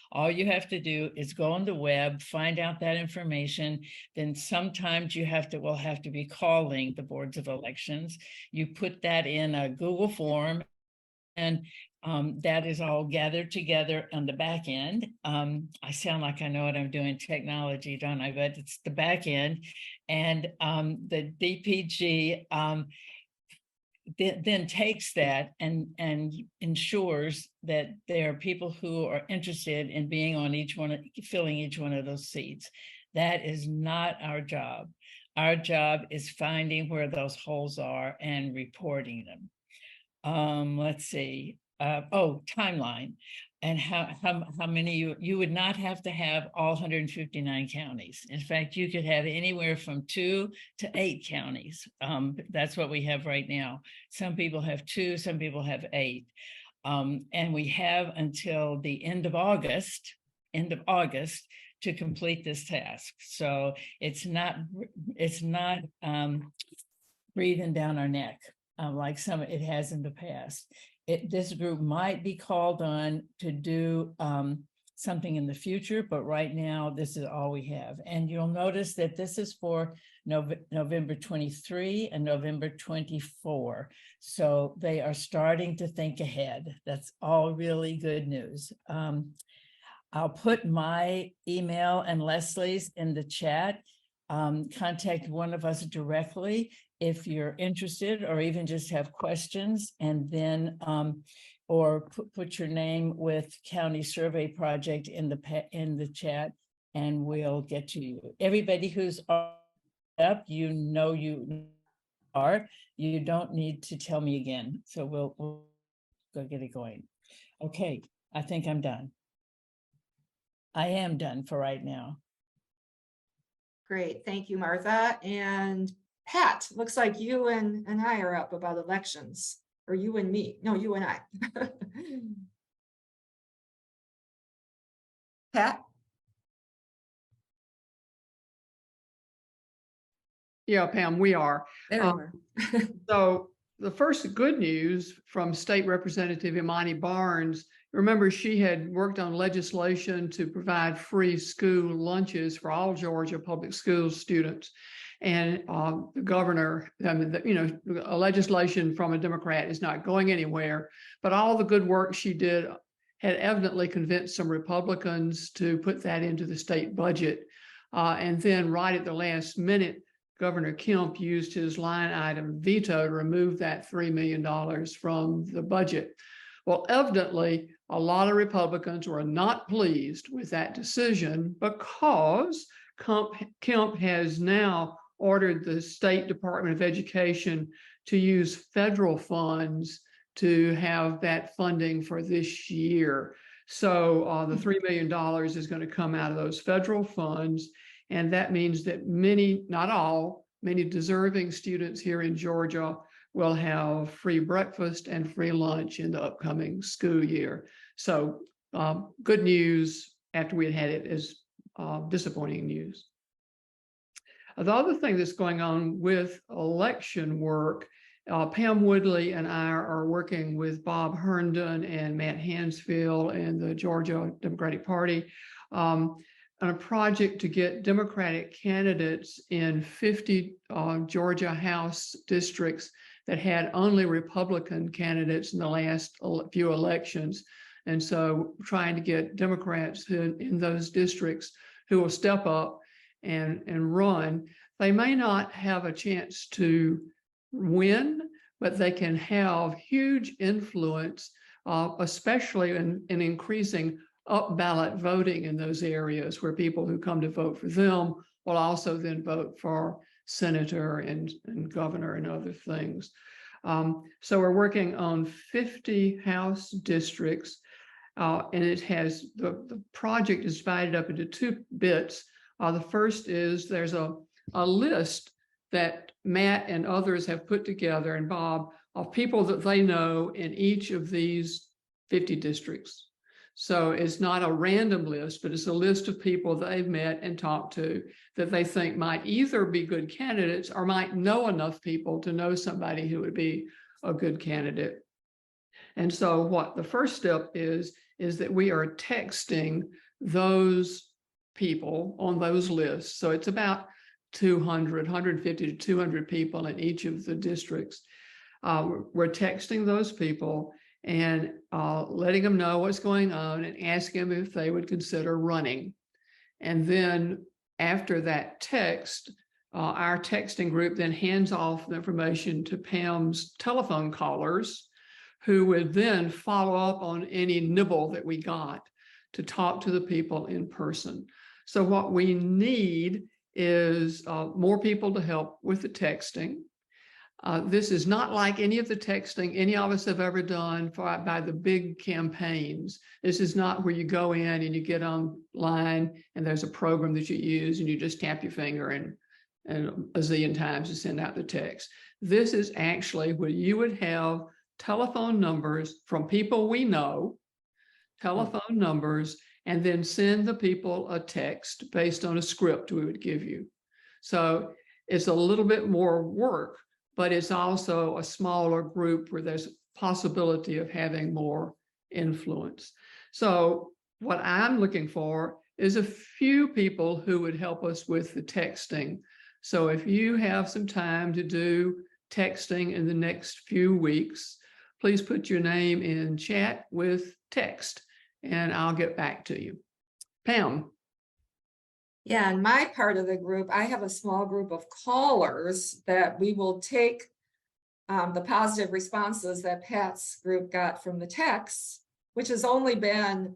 All you have to do is go on the web, find out that information. Then sometimes we'll have to be calling the boards of elections. You put that in a Google form, and that is all gathered together on the back end. I sound like I know what I'm doing technology, don't I? But it's the back end. And the DPG then takes that and ensures that there are people who are interested in being on filling each one of those seats. That is not our job. Our job is finding where those holes are and reporting them. Let's see. Timeline. And how many you would not have to have all 159 counties. In fact, you could have anywhere from 2 to 8 counties. That's what we have right now. Some people have 2, some people have 8. And we have until the end of August to complete this task. So it's not breathing down our neck like some it has in the past. This group might be called on to do something in the future, but right now this is all we have. And you'll notice that this is for November 23 and November 24. So they are starting to think ahead. That's all really good news. I'll put my email and Leslie's in the chat. Contact one of us directly if you're interested or even just have questions, and then or put your name with County Survey Project in the chat, and we'll get to you. Everybody who's up, you are. You don't need to tell me again. So we'll go get it going. Okay, I think I'm done. I am done for right now. Great, thank you, Martha. And Pat, looks like you and I are up about elections, or you and me. No, you and I. Pat? Yeah, Pam, we are. There you are. So the first good news from State Representative Imani Barnes, remember she had worked on legislation to provide free school lunches for all Georgia public school students. And the governor, I mean, a legislation from a Democrat is not going anywhere, but all the good work she did had evidently convinced some Republicans to put that into the state budget. And then right at the last minute, Governor Kemp used his line item veto to remove that $3 million from the budget. Well, evidently, a lot of Republicans were not pleased with that decision because Kemp has now ordered the State Department of Education to use federal funds to have that funding for this year. So the $3 million is going to come out of those federal funds. And that means that many, not all, many deserving students here in Georgia will have free breakfast and free lunch in the upcoming school year. So good news after we had it is disappointing news. The other thing that's going on with election work, Pam Woodley and I are working with Bob Herndon and Matt Hansfield and the Georgia Democratic Party on a project to get Democratic candidates in 50 Georgia House districts that had only Republican candidates in the last few elections. And so trying to get Democrats in those districts who will step up and run. They may not have a chance to win, but they can have huge influence, especially in increasing up ballot voting in those areas where people who come to vote for them will also then vote for senator and governor and other things. So we're working on 50 House districts, and it has the project is divided up into two bits. The first is there's a list that Matt and others have put together, and Bob, of people that they know in each of these 50 districts. So it's not a random list, but it's a list of people they've met and talked to that they think might either be good candidates or might know enough people to know somebody who would be a good candidate. And so what the first step is that we are texting those people on those lists. So it's about 150 to 200 people in each of the districts. We're texting those people and letting them know what's going on and asking them if they would consider running. And then after that text, our texting group then hands off the information to Pam's telephone callers, who would then follow up on any nibble that we got to talk to the people in person. So what we need is more people to help with the texting. This is not like any of the texting any of us have ever done by the big campaigns. This is not where you go in and you get online and there's a program that you use and you just tap your finger and a zillion times to send out the text. This is actually where you would have telephone numbers from people we know, telephone numbers, and then send the people a text based on a script we would give you. So it's a little bit more work, but it's also a smaller group where there's possibility of having more influence. So what I'm looking for is a few people who would help us with the texting. So if you have some time to do texting in the next few weeks, please put your name in chat with text and I'll get back to you. Pam. Yeah, in my part of the group, I have a small group of callers that we will take the positive responses that Pat's group got from the texts, which has only been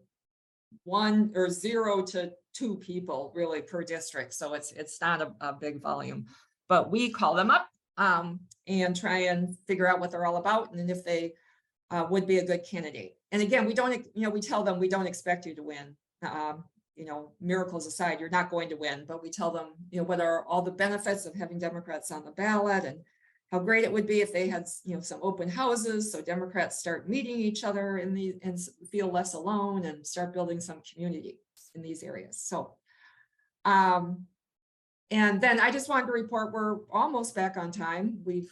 1 or 0 to 2 people really per district. So it's not a big volume, but we call them up and try and figure out what they're all about and if they would be a good candidate. And again, we don't, we tell them we don't expect you to win. Miracles aside, you're not going to win, but we tell them, what are all the benefits of having Democrats on the ballot and how great it would be if they had, some open houses so Democrats start meeting each other and feel less alone and start building some community in these areas. So, and then I just wanted to report we're almost back on time. We've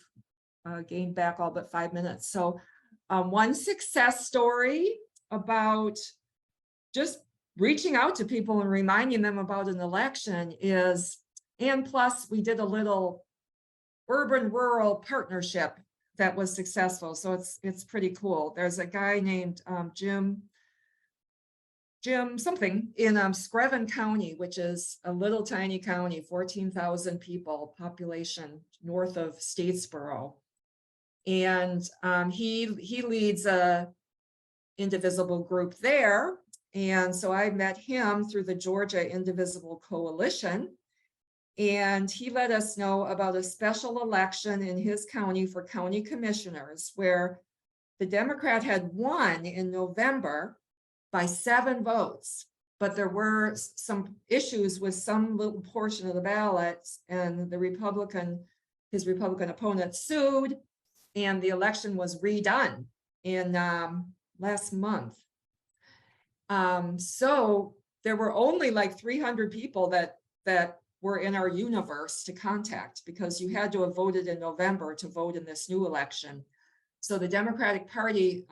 gained back all but 5 minutes. So, one success story about just reaching out to people and reminding them about an election is, and plus we did a little urban-rural partnership that was successful. So it's pretty cool. There's a guy named Jim something in Screven County, which is a little tiny county, 14,000 people population north of Statesboro. And he leads a indivisible group there. And so I met him through the Georgia Indivisible Coalition. And he let us know about a special election in his county for county commissioners where the Democrat had won in November by 7 votes. But there were some issues with some little portion of the ballots and his Republican opponent sued and the election was redone in last month. So there were only like 300 people that were in our universe to contact because you had to have voted in November to vote in this new election. So the Democratic Party,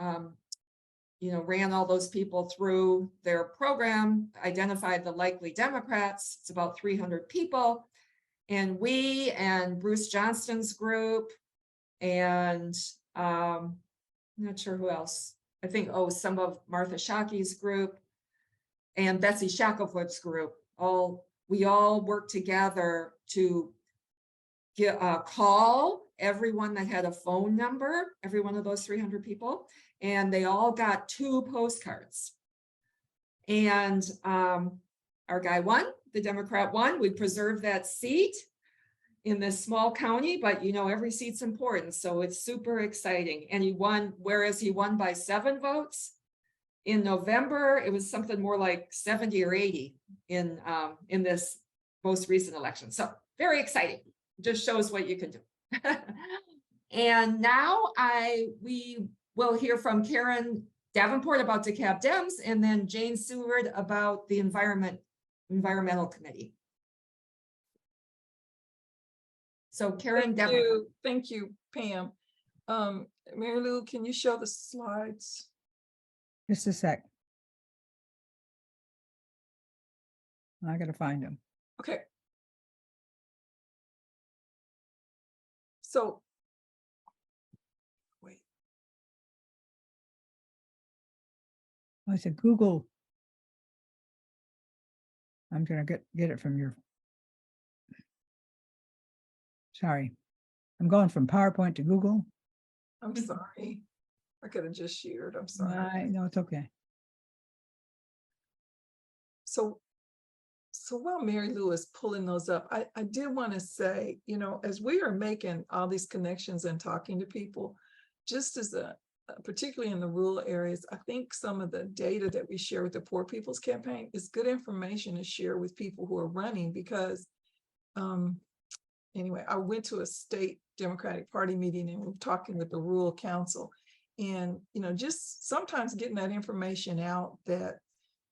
ran all those people through their program, identified the likely Democrats. It's about 300 people. And we and Bruce Johnston's group and I'm not sure who else. I think, some of Martha Shockey's group and Betsy Shacklefoot's group, we all worked together to call everyone that had a phone number, every one of those 300 people, and they all got 2 postcards. And our guy won, the Democrat won. We preserved that seat in this small county, but every seat's important. So it's super exciting. And he won, whereas he won by 7 votes. In November, it was something more like 70 or 80 in this most recent election. So very exciting. Just shows what you can do. And now we will hear from Karen Davenport about DeKalb Dems and then Jane Seward about the Environmental Committee. So Karen Davenport. Thank you, Pam. Mary Lou, can you show the slides? Just a sec. I gotta find them. Okay. So, wait. Oh, it's a Google. I'm gonna get it from your. Sorry, I'm going from PowerPoint to Google. I'm sorry. I could have just shared. I'm sorry. No, it's okay. So while Mary Lou is pulling those up, I did want to say, as we are making all these connections and talking to people, just as particularly in the rural areas, I think some of the data that we share with the Poor People's Campaign is good information to share with people who are running because, anyway, I went to a state Democratic Party meeting and we're talking with the rural council and, just sometimes getting that information out that,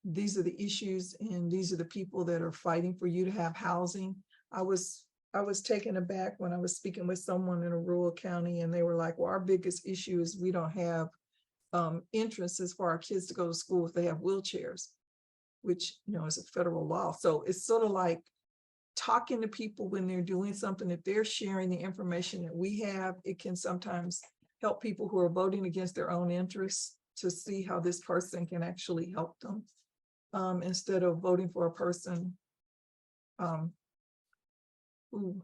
these are the issues and these are the people that are fighting for you to have housing. I was taken aback when I was speaking with someone in a rural county and they were like, well, our biggest issue is we don't have entrances for our kids to go to school if they have wheelchairs, which, you know, is a federal law. So it's sort of like talking to people when they're doing something. If they're sharing the information that we have, it can sometimes help people who are voting against their own interests to see how this person can actually help them, instead of voting for a person who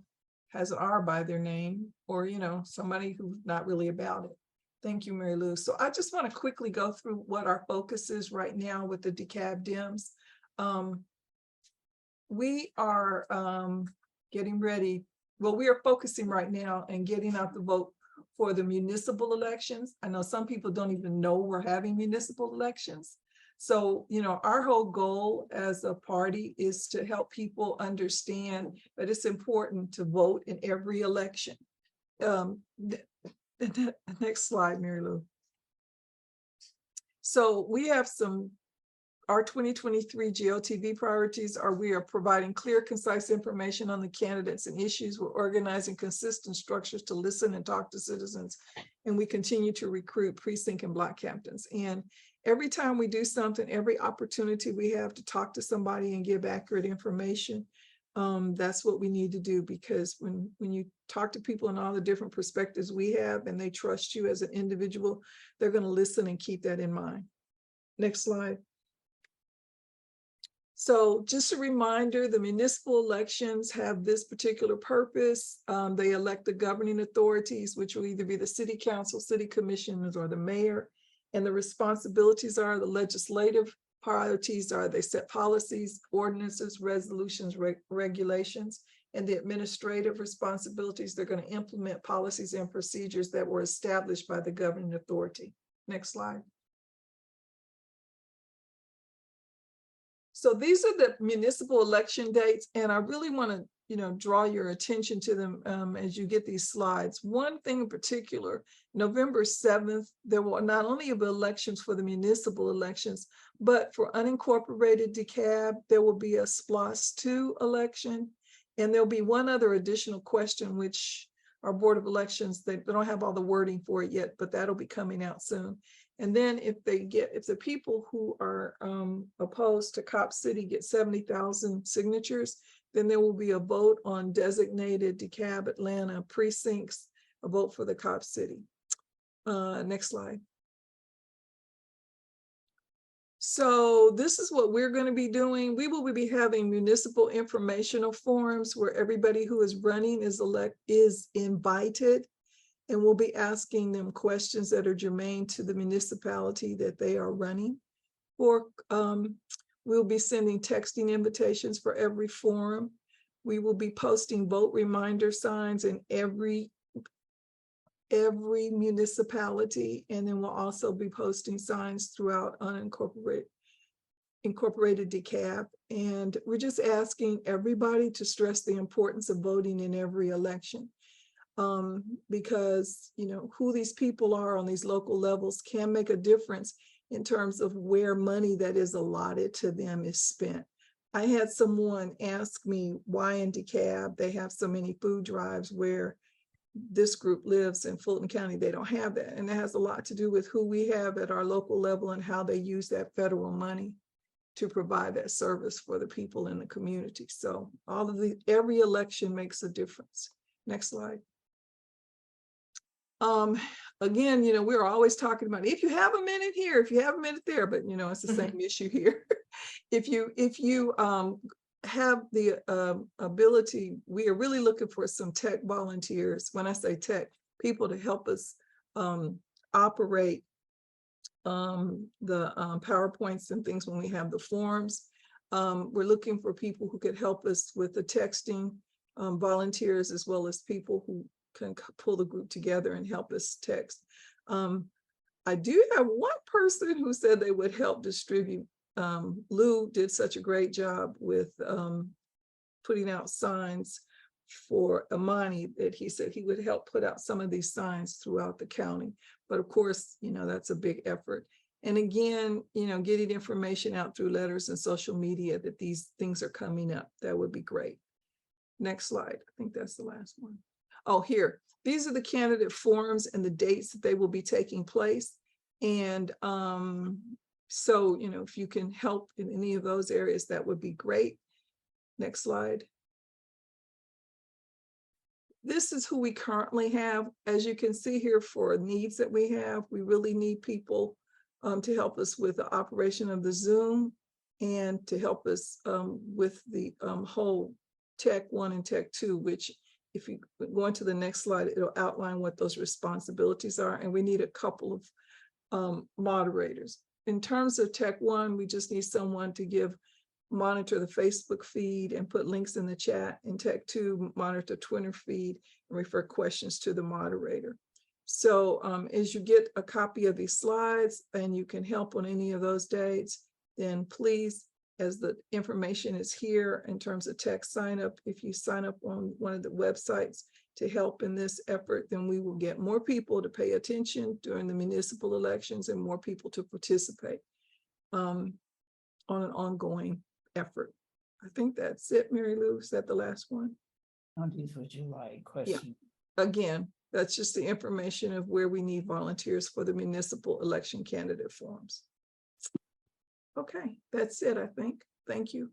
has an R by their name, or, you know, somebody who's not really about it. Thank you, Mary Lou. So I just want to quickly go through what our focus is right now with the DeKalb Dems. We are getting ready. Well, we are focusing right now and getting out the vote for the municipal elections. I know some people don't even know we're having municipal elections. So, you know, our whole goal as a party is to help people understand that it's important to vote in every election. Next slide, Mary Lou. So we have our 2023 GOTV priorities are: we are providing clear, concise information on the candidates and issues. We're organizing consistent structures to listen and talk to citizens. And we continue to recruit precinct and block captains. And every time we do something, every opportunity we have to talk to somebody and give accurate information, that's what we need to do, because when you talk to people in all the different perspectives we have and they trust you as an individual, they're going to listen and keep that in mind. Next slide. So just a reminder, the municipal elections have this particular purpose. They elect the governing authorities, which will either be the city council, city commissioners, or the mayor. And the responsibilities are: the legislative priorities are they set policies, ordinances, resolutions, regulations. And the administrative responsibilities, they're going to implement policies and procedures that were established by the governing authority. Next slide. So these are the municipal election dates, and I really want to, you know, draw your attention to them as you get these slides. One thing in particular, November 7th, there will not only be elections for the municipal elections, but for unincorporated DeKalb, there will be a SPLOST 2 election. And there'll be one other additional question, which our Board of Elections, they don't have all the wording for it yet, but that'll be coming out soon. And then if the people who are opposed to Cop City get 70,000 signatures, then there will be a vote on designated DeKalb, Atlanta precincts, a vote for the Cop City. Next slide. So this is what we're going to be doing. We will be having municipal informational forums where everybody who is running is invited. And we'll be asking them questions that are germane to the municipality that they are running for. We'll be sending texting invitations for every forum. We will be posting vote reminder signs in every municipality. And then we'll also be posting signs throughout incorporated DeKalb. And we're just asking everybody to stress the importance of voting in every election. Because, you know, who these people are on these local levels can make a difference in terms of where money that is allotted to them is spent. I had someone ask me why in DeKalb they have so many food drives where this group lives in Fulton County. They don't have that. And it has a lot to do with who we have at our local level and how they use that federal money to provide that service for the people in the community. So every election makes a difference. Next slide. Again, you know, we're always talking about if you have a minute here, if you have a minute there, but you know, it's the same issue here. If you have the ability, we are really looking for some tech volunteers. When I say tech, people to help us operate the PowerPoints and things when we have the forums. We're looking for people who could help us with the texting, volunteers, as well as people who can pull the group together and help us text. I do have one person who said they would help distribute. Lou did such a great job with putting out signs for Imani that he said he would help put out some of these signs throughout the county. But of course, you know, that's a big effort. And again, getting information out through letters and social media that these things are coming up, that would be great. Next slide. I think that's the last one. Oh, here. These are the candidate forums and the dates that they will be taking place. And so, if you can help in any of those areas, that would be great. Next slide. This is who we currently have. As you can see here, for needs that we have, we really need people to help us with the operation of the Zoom and to help us with the whole Tech 1 and Tech 2, which if you go into the next slide, it'll outline what those responsibilities are. And we need a couple of moderators. In terms of Tech 1, we just need someone to monitor the Facebook feed and put links in the chat. In Tech 2, monitor Twitter feed and refer questions to the moderator. So as you get a copy of these slides and you can help on any of those dates, then please, as the information is here in terms of tech sign up, if you sign up on one of the websites to help in this effort, then we will get more people to pay attention during the municipal elections and more people to participate on an ongoing effort. I think that's it, Mary Lou. Is that the last one? Don't use what you like, question. Again, that's just the information of where we need volunteers for the municipal election candidate forums. Okay, that's it, I think. Thank you.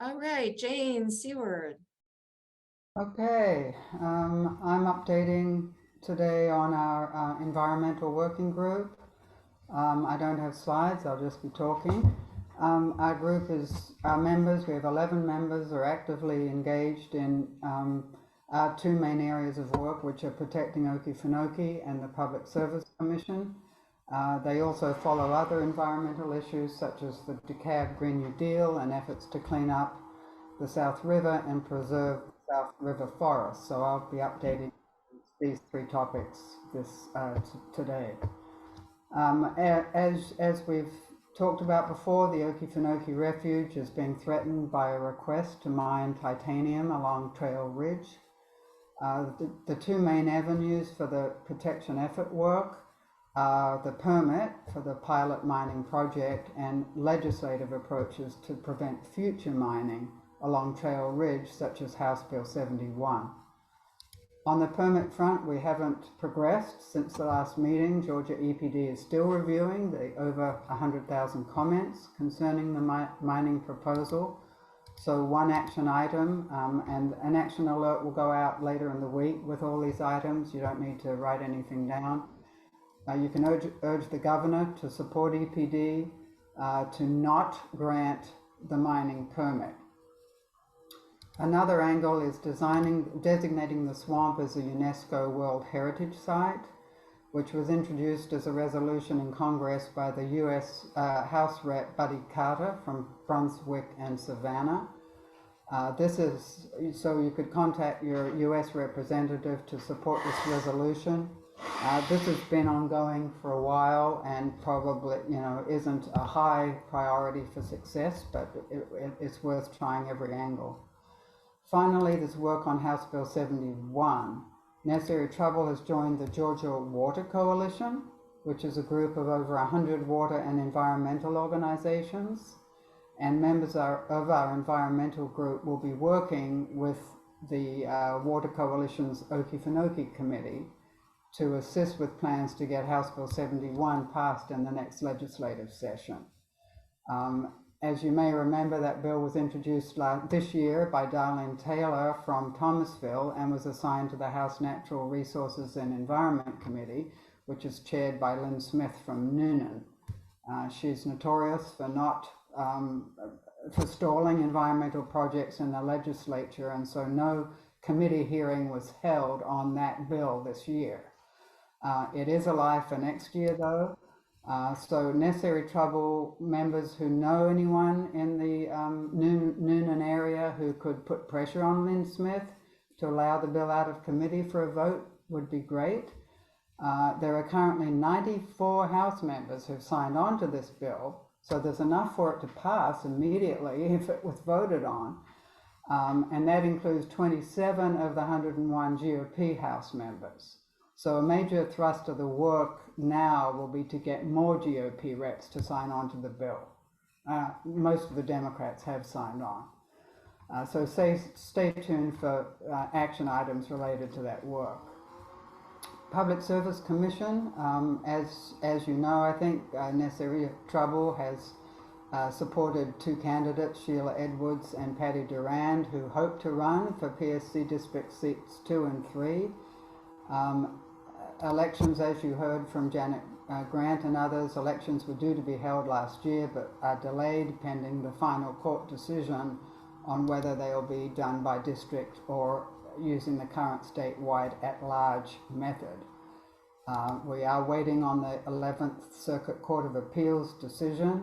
All right, Jane Seward. Okay, I'm updating today on our environmental working group. I don't have slides, I'll just be talking. Our group our members, we have 11 members, are actively engaged in our two main areas of work, which are protecting Okefenokee and the Public Service Commission. They also follow other environmental issues such as the DeKalb Green New Deal and efforts to clean up the South River and preserve South River forests. So I'll be updating these three topics today. As we've talked about before, the Okefenokee Refuge is being threatened by a request to mine titanium along Trail Ridge. The two main avenues for the protection effort work are the permit for the pilot mining project and legislative approaches to prevent future mining along Trail Ridge, such as House Bill 71. On the permit front, we haven't progressed since the last meeting. Georgia EPD is still reviewing the over 100,000 comments concerning the mining proposal. So one action item and an action alert will go out later in the week with all these items. You don't need to write anything down. You can urge the governor to support EPD to not grant the mining permit. Another angle is designating the swamp as a UNESCO World Heritage Site, which was introduced as a resolution in Congress by the US House Rep Buddy Carter from Brunswick and Savannah. This is so you could contact your US representative to support this resolution. This has been ongoing for a while and probably, isn't a high priority for success, but it's worth trying every angle. Finally, there's work on House Bill 71. Necessary Trouble has joined the Georgia Water Coalition, which is a group of over 100 water and environmental organizations. And members of our environmental group will be working with the Water Coalition's Okefenokee Committee to assist with plans to get House Bill 71 passed in the next legislative session. As you may remember, that bill was introduced this year by Darlene Taylor from Thomasville and was assigned to the House Natural Resources and Environment Committee, which is chaired by Lynn Smith from Noonan. She's notorious for for stalling environmental projects in the legislature, and so no committee hearing was held on that bill this year. It is alive for next year, though. So Necessary Trouble members who know anyone in the Noonan area who could put pressure on Lynn Smith to allow the bill out of committee for a vote would be great. There are currently 94 House members who've signed on to this bill, so there's enough for it to pass immediately if it was voted on. And that includes 27 of the 101 GOP House members. So a major thrust of the work now will be to get more GOP reps to sign on to the bill. Most of the Democrats have signed on. So stay tuned for action items related to that work. Public Service Commission, as you know, I think Nasiri Trouble has supported two candidates, Sheila Edwards and Patty Durand, who hope to run for PSC District Seats 2 and 3. Elections, as you heard from Janet Grant and others, elections were due to be held last year, but are delayed pending the final court decision on whether they'll be done by district or using the current statewide at-large method. We are waiting on the 11th Circuit Court of Appeals decision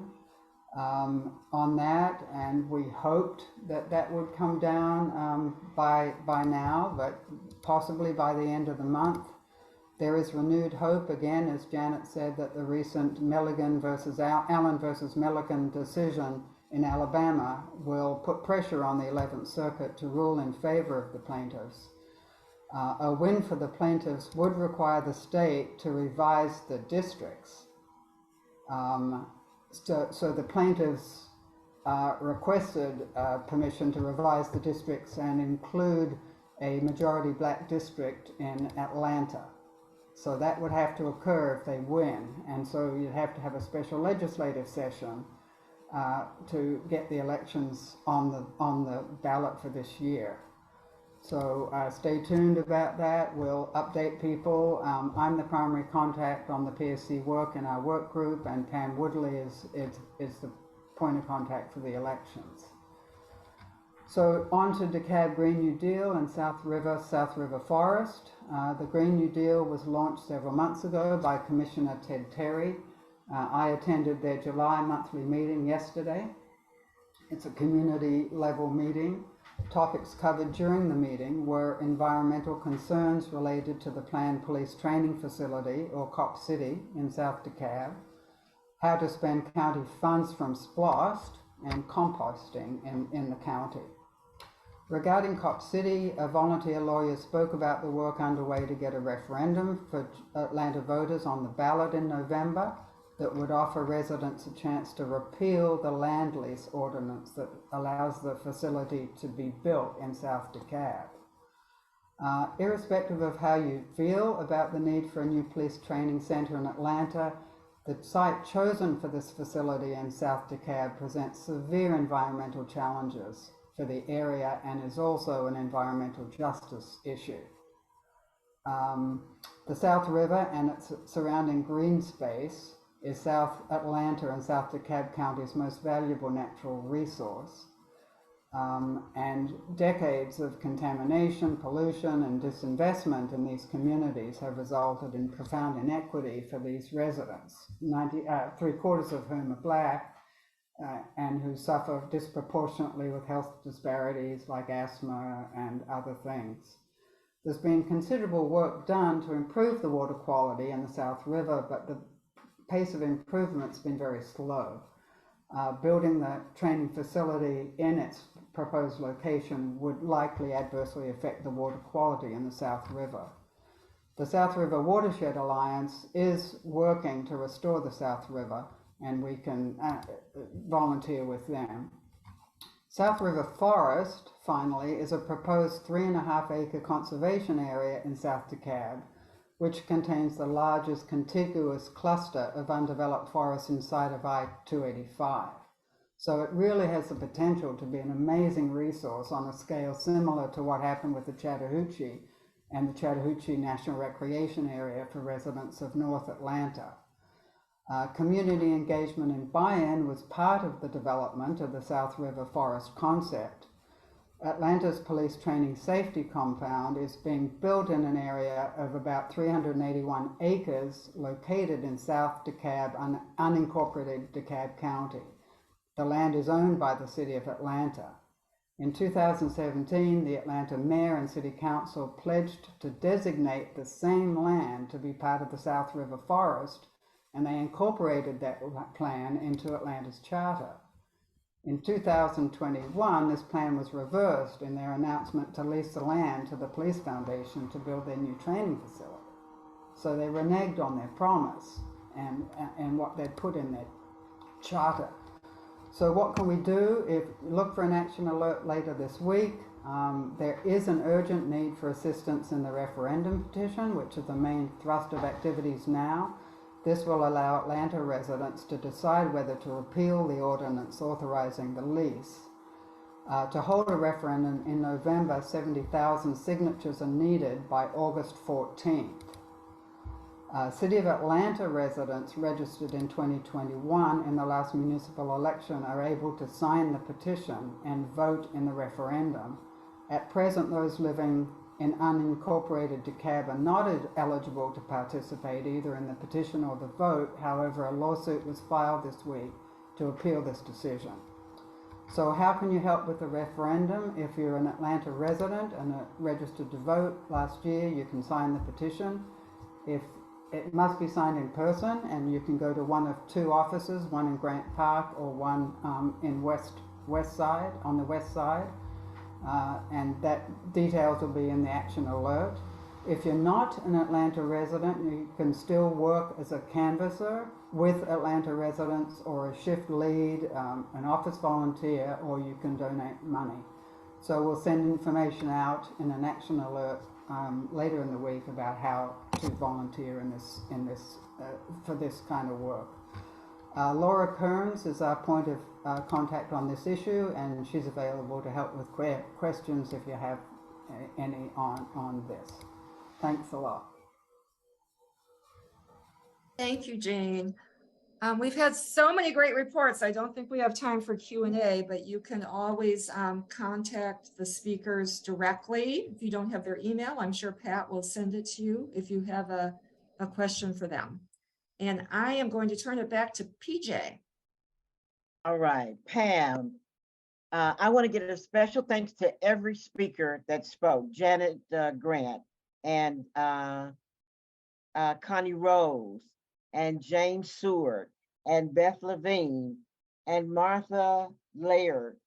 on that, and we hoped that that would come down by now, but possibly by the end of the month. There is renewed hope, again, as Janet said, that the recent Milligan versus Allen versus Milligan decision in Alabama will put pressure on the 11th Circuit to rule in favor of the plaintiffs. A win for the plaintiffs would require the state to revise the districts. So the plaintiffs requested permission to revise the districts and include a majority black district in Atlanta. So that would have to occur if they win. And so you'd have to have a special legislative session to get the elections on the ballot for this year. So stay tuned about that. We'll update people. I'm the primary contact on the PSC work in our work group, and Pam Woodley is the point of contact for the elections. So on to DeKalb Green New Deal and South River Forest. The Green New Deal was launched several months ago by Commissioner Ted Terry. I attended their July monthly meeting yesterday. It's a community level meeting. Topics covered during the meeting were environmental concerns related to the planned police training facility, or COP City, in South DeKalb, how to spend county funds from SPLOST, and composting in the county. Regarding COP City, a volunteer lawyer spoke about the work underway to get a referendum for Atlanta voters on the ballot in November that would offer residents a chance to repeal the land lease ordinance that allows the facility to be built in South DeKalb. Irrespective of how you feel about the need for a new police training center in Atlanta, the site chosen for this facility in South DeKalb presents severe environmental challenges for the area and is also an environmental justice issue. The South River and its surrounding green space is South Atlanta and South DeKalb County's most valuable natural resource. And decades of contamination, pollution, and disinvestment in these communities have resulted in profound inequity for these residents, 3/4 of whom are Black, and who suffer disproportionately with health disparities like asthma and other things. There's been considerable work done to improve the water quality in the South River, but the pace of improvement's been very slow. Building the training facility in its proposed location would likely adversely affect the water quality in the South River. The South River Watershed Alliance is working to restore the South River, and we can volunteer with them. South River Forest, finally, is a proposed 3.5-acre conservation area in South DeKalb, which contains the largest contiguous cluster of undeveloped forests inside of I-285. So it really has the potential to be an amazing resource on a scale similar to what happened with the Chattahoochee and the Chattahoochee National Recreation Area for residents of North Atlanta. Community engagement and buy-in was part of the development of the South River Forest concept. Atlanta's police training safety compound is being built in an area of about 381 acres located in South DeKalb, unincorporated DeKalb County. The land is owned by the City of Atlanta. In 2017, the Atlanta Mayor and City Council pledged to designate the same land to be part of the South River Forest, and they incorporated that plan into Atlanta's charter. In 2021, this plan was reversed in their announcement to lease the land to the Police Foundation to build their new training facility. So they reneged on their promise and what they'd put in their charter. So what can we do? Look for an action alert later this week. There is an urgent need for assistance in the referendum petition, which is the main thrust of activities now. This will allow Atlanta residents to decide whether to repeal the ordinance authorizing the lease. To hold a referendum in November, 70,000 signatures are needed by August 14th. City of Atlanta residents registered in 2021 in the last municipal election are able to sign the petition and vote in the referendum. At present, those living in unincorporated DeKalb are not eligible to participate either in the petition or the vote. However, a lawsuit was filed this week to appeal this decision. So how can you help with the referendum? If you're an Atlanta resident and registered to vote last year, you can sign the petition. If it must be signed in person, and you can go to one of two offices, one in Grant Park or one in west side, on the west side. And that details will be in the action alert. If you're not an Atlanta resident, you can still work as a canvasser with Atlanta residents or a shift lead, an office volunteer, or you can donate money. So we'll send information out in an action alert later in the week about how to volunteer for this kind of work. Laura Kearns is our point of contact on this issue, and she's available to help with questions if you have any on this. Thanks a lot. Thank you, Jane. We've had so many great reports. I don't think we have time for Q&A, but you can always contact the speakers directly. If you don't have their email, I'm sure Pat will send it to you if you have a question for them. And I am going to turn it back to PJ. All right, Pam. I want to give a special thanks to every speaker that spoke. Janet Grant and Connie Rose and James Seward and Beth Levine and Martha Laird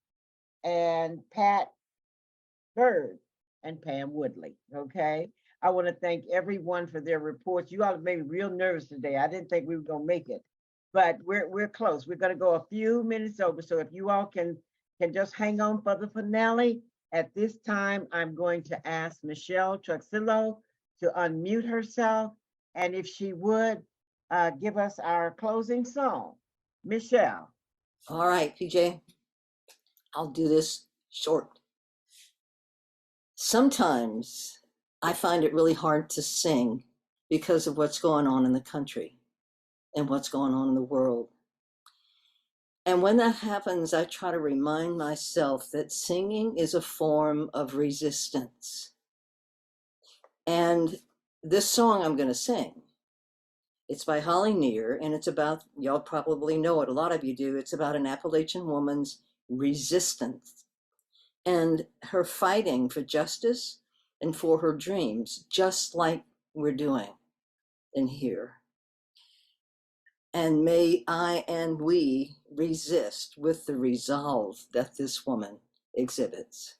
and Pat Bird and Pam Woodley. Okay. I want to thank everyone for their reports. You all made me real nervous today. I didn't think we were going to make it, but we're close. We're going to go a few minutes over. So if you all can just hang on for the finale. At this time, I'm going to ask Michelle Truxillo to unmute herself. And if she would give us our closing song. Michelle. All right, PJ, I'll do this short. Sometimes I find it really hard to sing because of what's going on in the country and what's going on in the world. And when that happens, I try to remind myself that singing is a form of resistance. And this song I'm going to sing, it's by Holly Near, and it's about, y'all probably know it, a lot of you do, it's about an Appalachian woman's resistance and her fighting for justice and for her dreams, just like we're doing in here. And may I and we resist with the resolve that this woman exhibits.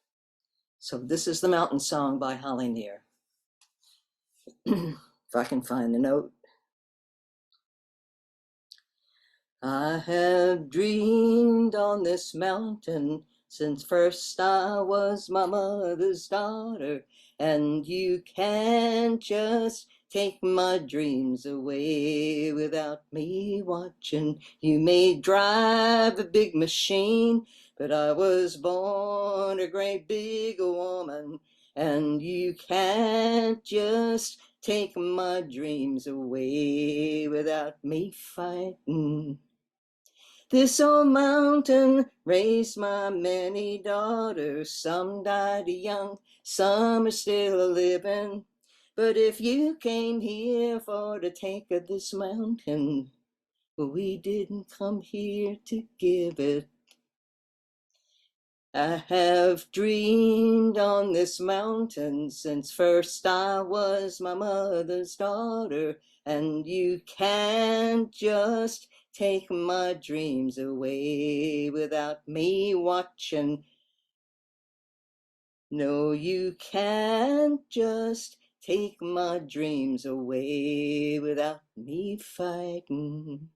So this is the Mountain Song by Holly Near. If I can find the note. I have dreamed on this mountain since first I was my mother's daughter, and you can't just take my dreams away without me watching. You may drive a big machine, but I was born a great big woman, and you can't just take my dreams away without me fighting. This old mountain raised my many daughters. Some died young, some are still living. But if you came here for to take this mountain, we didn't come here to give it. I have dreamed on this mountain since first I was my mother's daughter, and you can't just take my dreams away without me watching. No, you can't just take my dreams away without me fighting.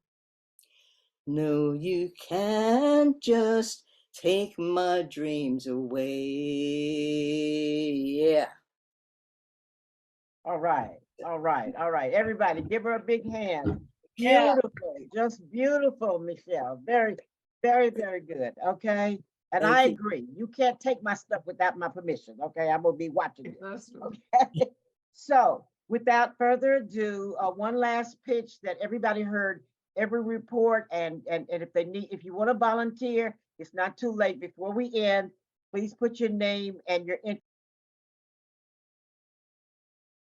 No, you can't just take my dreams away. Yeah. All right, all right, all right. Everybody, give her a big hand. Yeah. Beautiful, just beautiful, Michelle. Very, very, very good. Okay. And Thank I you. agree. You can't take my stuff without my permission. Okay. I'm going to be watching it. That's Okay. So without further ado, one last pitch that everybody heard every report. And if they need, if you want to volunteer, it's not too late. Before we end, please put your name and your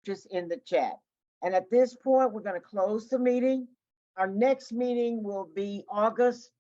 interest in the chat. And at this point, we're going to close the meeting. Our next meeting will be August